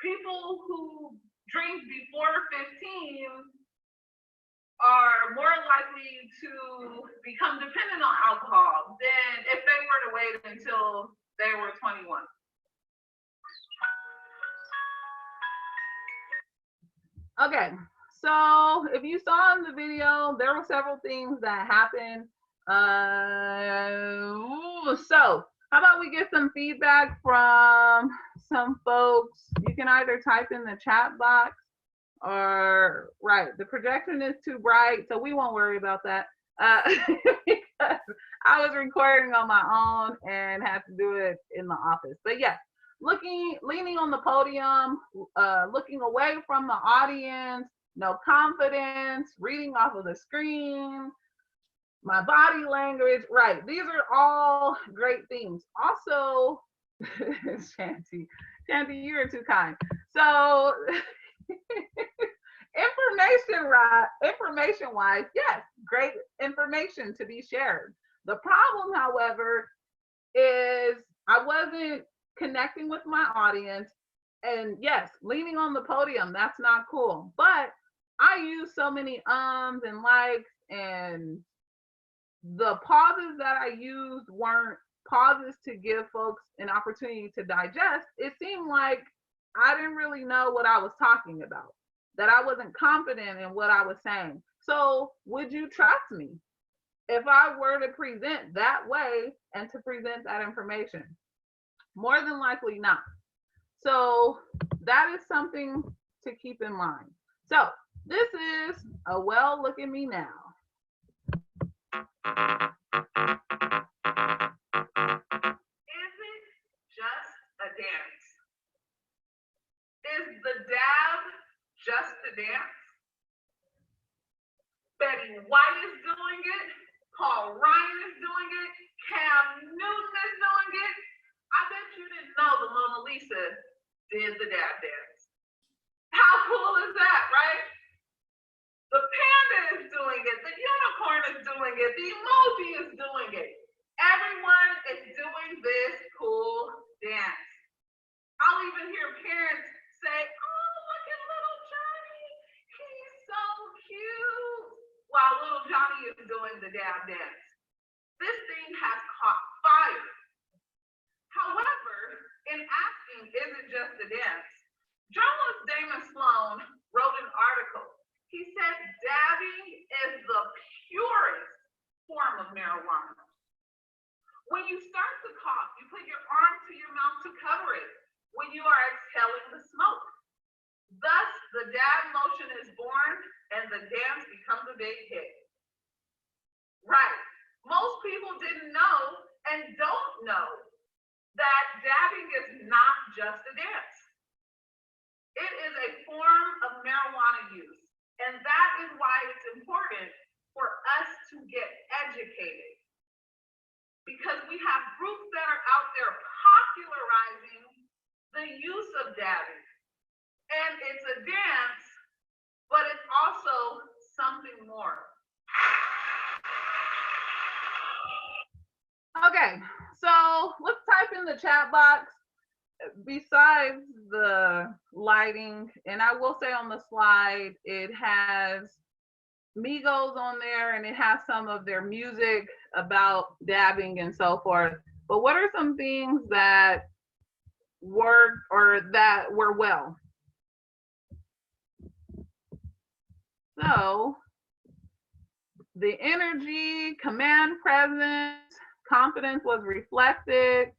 people who drink before 15 are more likely to become dependent on alcohol than if they were to wait until they were 21. Okay, so if you saw in the video, there were several things that happened. So how about we get some feedback from some folks? You can either type in the chat box or, right, the projection is too bright, so we won't worry about that. Because I was recording on my own and had to do it in the office. But yes, leaning on the podium, looking away from the audience, no confidence, reading off of the screen, my body language, right. These are all great things. Also, Shanti, you're too kind. So information wise, yes, great information to be shared. The problem, however, is I wasn't connecting with my audience. And yes, leaning on the podium, that's not cool. But I use so many ums and likes, and the pauses that I used weren't pauses to give folks an opportunity to digest. It seemed like I didn't really know what I was talking about, that I wasn't confident in what I was saying. So would you trust me if I were to present that way and to present that information? More than likely not. So that is something to keep in mind. So this is a well, look at me now. Is it just a dance? Is the dab just a dance? Betty White is doing it. Paul Ryan is doing it. Cam Newton is doing it. I bet you didn't know the Mona Lisa did the dab dance. How cool is that, right? The panda is doing it. The unicorn is doing it. The emoji is doing it. Everyone is doing this cool dance. I'll even hear parents say, oh, look at little Johnny. He's so cute. While little Johnny is doing the dab dance. This thing has caught fire. However, in asking, is it just a dance? Journalist Damon Sloan wrote an article. He said dabbing is the purest form of marijuana. When you start to cough, you put your arm to your mouth to cover it when you are exhaling the smoke. Thus, the dab motion is born and the dance becomes a big hit. Right. Most people didn't know and don't know that dabbing is not just a dance. It is a form of marijuana use. And that is why it's important for us to get educated. Because we have groups that are out there popularizing the use of dabbing. And it's a dance, but it's also something more. Okay, so let's type in the chat box. Besides the lighting, and I will say on the slide, it has Migos on there and it has some of their music about dabbing and so forth. But what are some things that worked or that were well? So the energy, command presence, confidence was reflected,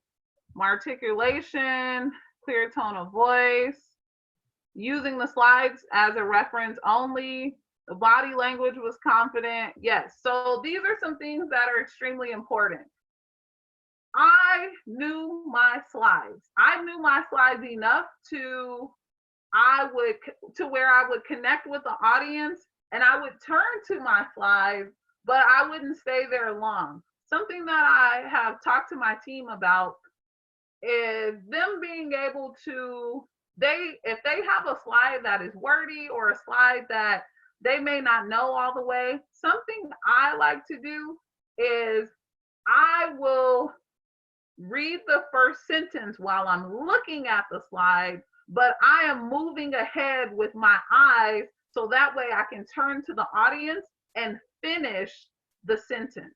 articulation, clear tone of voice, using the slides as a reference only, The body language was confident. Yes. So these are some things that are extremely important. I knew my slides. I knew my slides enough to where I would connect with the audience and I would turn to my slides, but I wouldn't stay there long. Something that I have talked to my team about is them being able to, if they have a slide that is wordy or a slide that they may not know all the way, something I like to do is I will read the first sentence while I'm looking at the slide, but I am moving ahead with my eyes so that way I can turn to the audience and finish the sentence.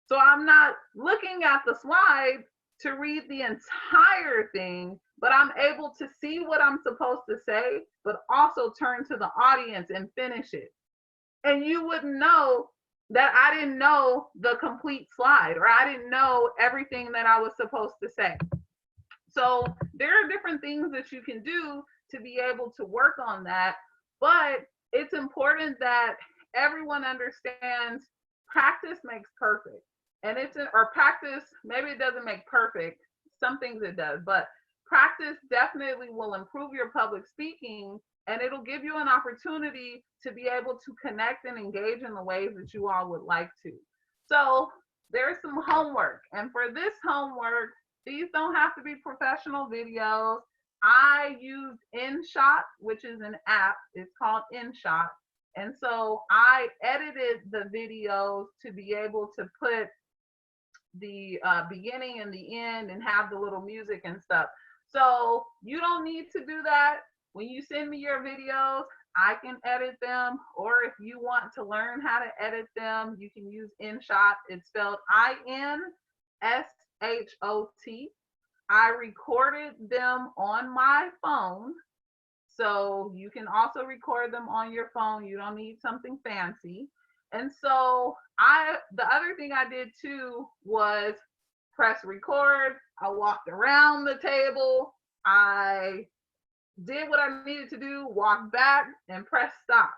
So I'm not looking at the slide to read the entire thing, but I'm able to see what I'm supposed to say, but also turn to the audience and finish it. And you wouldn't know that I didn't know the complete slide or I didn't know everything that I was supposed to say. So there are different things that you can do to be able to work on that, but it's important that everyone understands practice makes perfect. And practice, maybe it doesn't make perfect, some things it does, but practice definitely will improve your public speaking and it'll give you an opportunity to be able to connect and engage in the ways that you all would like to. So there's some homework. And for this homework, these don't have to be professional videos. I used InShot, which is an app. It's called InShot. And so I edited the videos to be able to put the beginning and the end and have the little music and stuff. So you don't need to do that. When you send me your videos, I can edit them. Or if you want to learn how to edit them, you can use InShot. It's spelled INSHOT. I recorded them on my phone. So you can also record them on your phone. You don't need something fancy. And so the other thing I did too was press record. I walked around the table. I did what I needed to do, walked back and press stop.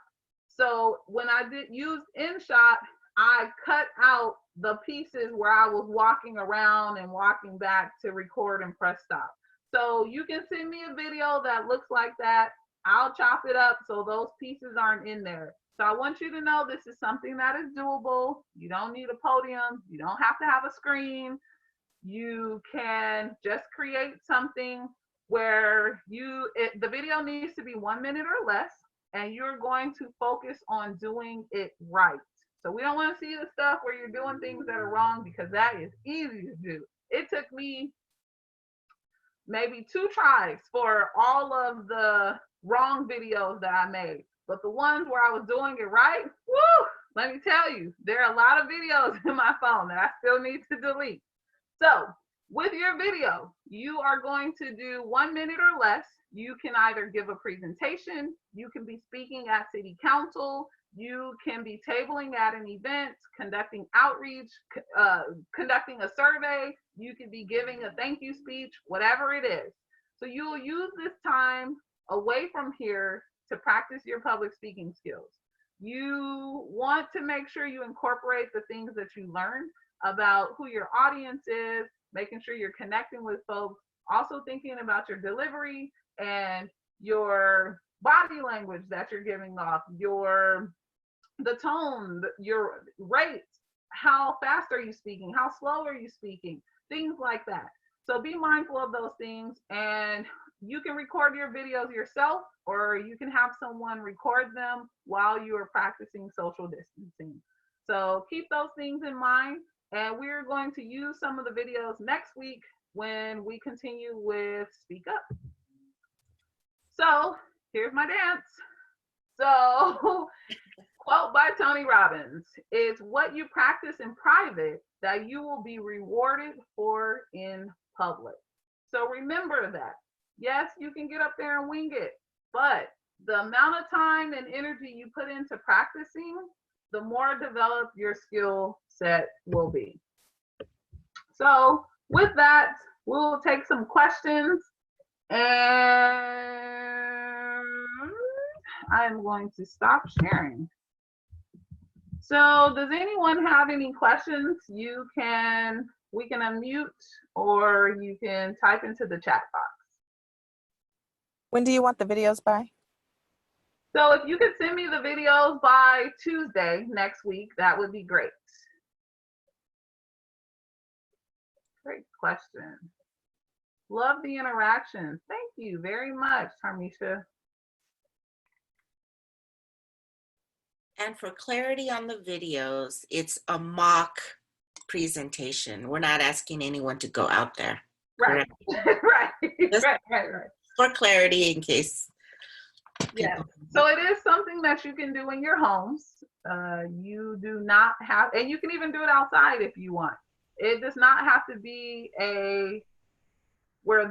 So when I use InShot, I cut out the pieces where I was walking around and walking back to record and press stop. So you can send me a video that looks like that. I'll chop it up so those pieces aren't in there. So I want you to know this is something that is doable. You don't need a podium. You don't have to have a screen. You can just create something where the video needs to be 1 minute or less, and you're going to focus on doing it right. So we don't want to see the stuff where you're doing things that are wrong, because that is easy to do. It took me maybe 2 tries for all of the wrong videos that I made. But the ones where I was doing it right, woo, let me tell you, there are a lot of videos in my phone that I still need to delete. So with your video, you are going to do 1 minute or less. You can either give a presentation, you can be speaking at city council, you can be tabling at an event, conducting outreach, conducting a survey, you could be giving a thank you speech, whatever it is. So you will use this time away from here to practice your public speaking skills. You want to make sure you incorporate the things that you learned about who your audience is, making sure you're connecting with folks, also thinking about your delivery and your body language that you're giving off, the tone, your rate, how fast are you speaking, how slow are you speaking, things like that. So be mindful of those things, and you can record your videos yourself, or you can have someone record them while you are practicing social distancing. So keep those things in mind, and we're going to use some of the videos next week when we continue with Speak Up. So here's my dance. So quote by Tony Robbins, "It's what you practice in private that you will be rewarded for in public." So remember that. Yes, you can get up there and wing it, but the amount of time and energy you put into practicing, the more developed your skill set will be. So with that, we'll take some questions. And I am going to stop sharing. So does anyone have any questions? We can unmute or you can type into the chat box. When do you want the videos by? So if you could send me the videos by Tuesday next week, that would be great. Great question. Love the interaction. Thank you very much, Harmisha. And for clarity on the videos, it's a mock presentation. We're not asking anyone to go out there. Right, right. For clarity in case. Yeah. So it is something that you can do in your homes. You do not have, and you can even do it outside if you want. It does not have to be where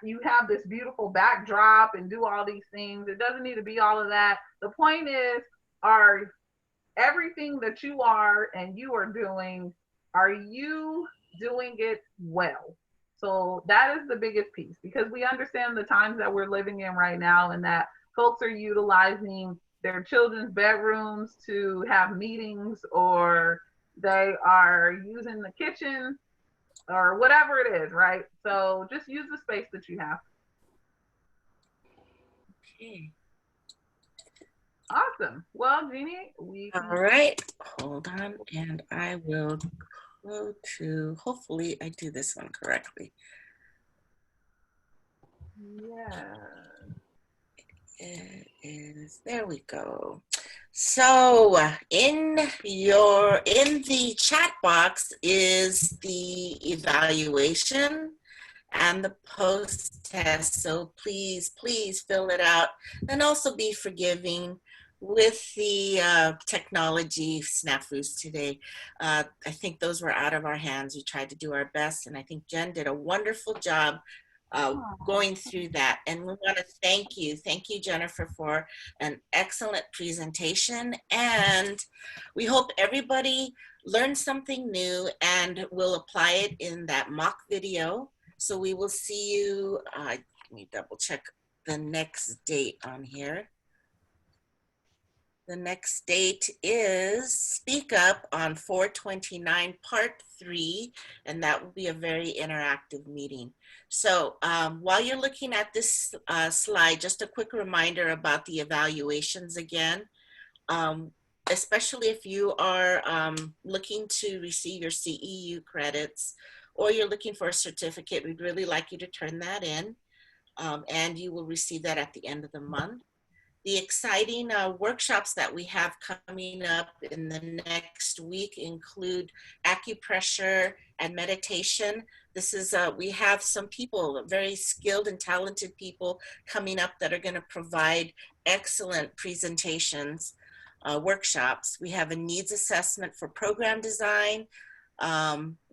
you have this beautiful backdrop and do all these things. It doesn't need to be all of that. The point is, everything that you are and you are doing, are you doing it well? So that is the biggest piece, because we understand the times that we're living in right now, and that folks are utilizing their children's bedrooms to have meetings, or they are using the kitchen or whatever it is, right? So just use the space that you have. Okay. Awesome. Well, Jeannie, All right, hold on, and I will go to, hopefully I do this one correctly. Yeah. It is, there we go. So in the chat box is the evaluation and the post test. So please fill it out, and also be forgiving with the technology snafus today. I think those were out of our hands. We tried to do our best, and I think Jen did a wonderful job going through that. And we want to thank you, Jennifer, for an excellent presentation. And we hope everybody learned something new and will apply it in that mock video. So we will see you, let me double check the next date on here. The next date is Speak Up on 4/29, Part 3, and that will be a very interactive meeting. So while you're looking at this slide, just a quick reminder about the evaluations again, especially if you are looking to receive your CEU credits, or you're looking for a certificate, we'd really like you to turn that in, and you will receive that at the end of the month. The exciting workshops that we have coming up in the next week include acupressure and meditation. This is, we have some people, very skilled and talented people coming up that are going to provide excellent presentations, workshops. We have a needs assessment for program design.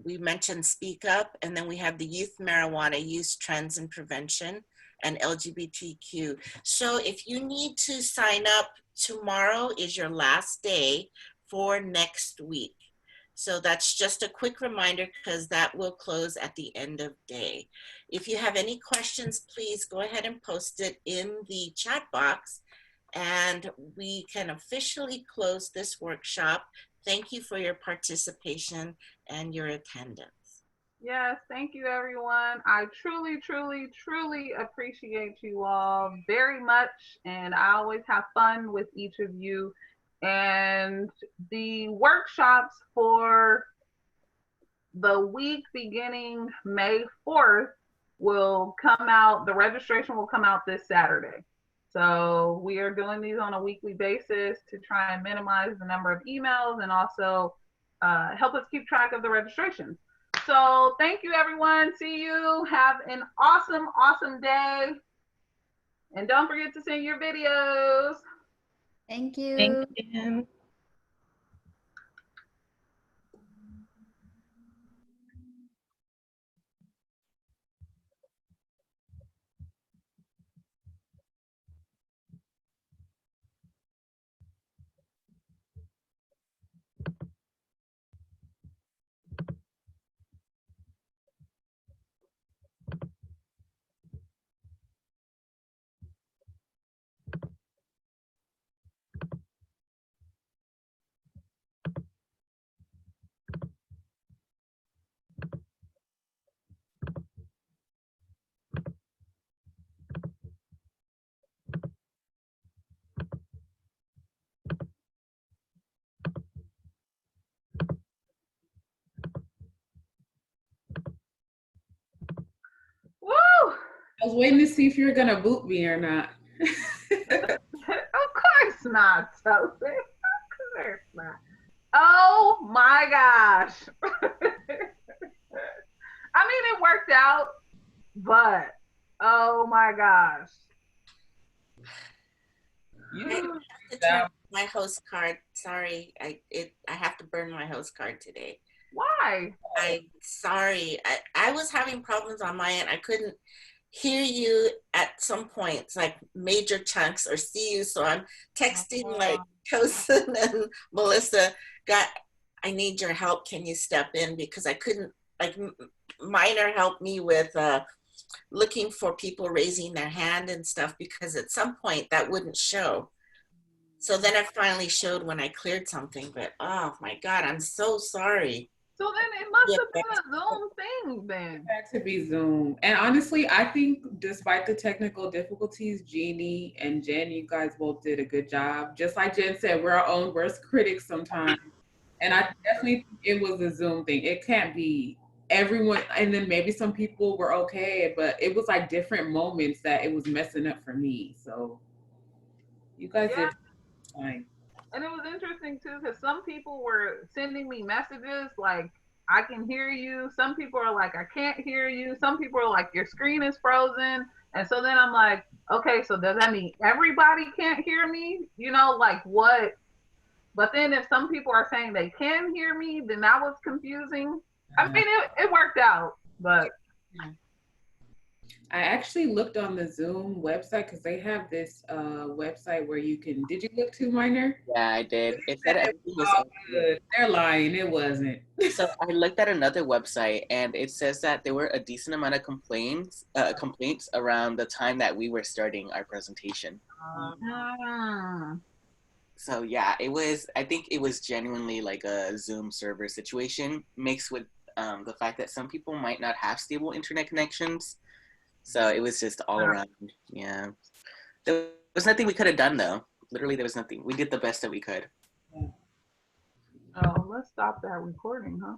We mentioned Speak Up, and then we have the youth marijuana use trends and prevention, and LGBTQ. So if you need to sign up, tomorrow is your last day for next week. So that's just a quick reminder, because that will close at the end of day. If you have any questions, please go ahead and post it in the chat box, and we can officially close this workshop. Thank you for your participation and your attendance. Yes, thank you, everyone. I truly appreciate you all very much, and I always have fun with each of you. And the workshops for the week beginning May 4th will come out, the registration will come out this Saturday. So we are doing these on a weekly basis to try and minimize the number of emails, and also help us keep track of the registrations. So thank you, everyone. See you. Have an awesome day. And don't forget to send your videos. Thank you. Thank you. I was waiting to see if you were gonna boot me or not. Of course not, Sophie. Of course not. Oh my gosh. I mean, it worked out, but oh my gosh. You I did have to a turn job. my host card. Sorry, I have to burn my host card today. Why? I'm sorry. I was having problems on my end. I couldn't hear you at some points, like major chunks, or see you. So I'm texting like Tosin and Melissa, God, I need your help. Can you step in? Because I couldn't, like, Minor helped me with looking for people raising their hand and stuff, because at some point that wouldn't show. So then it finally showed when I cleared something, but oh my God, I'm so sorry. So then it must Yeah, have been a Zoom thing then. Had to be Zoom. And honestly, I think despite the technical difficulties, Jeannie and Jen, you guys both did a good job. Just like Jen said, we're our own worst critics sometimes. And I definitely think it was a Zoom thing. It can't be everyone. And then maybe some people were okay, but it was like different moments that it was messing up for me. So you guys Yeah. did fine. And it was interesting too, because some people were sending me messages like, I can hear you. Some people are like, I can't hear you. Some people are like, your screen is frozen. And so then I'm like, okay, so does that mean everybody can't hear me? You know, like what? But then if some people are saying they can hear me, then that was confusing. I mean, it worked out, but I actually looked on the Zoom website because they have this website where you can. Did you look to Minor? Yeah, I did. It said everything was Oh, okay. good. They're lying. It wasn't. So I looked at another website, and it says that there were a decent amount of complaints around the time that we were starting our presentation. So yeah, it was. I think it was genuinely like a Zoom server situation mixed with the fact that some people might not have stable internet connections. So it was just all around. Yeah, there was nothing we could have done though. Literally, there was nothing. We did the best that we could. oh, let's stop that recording, huh?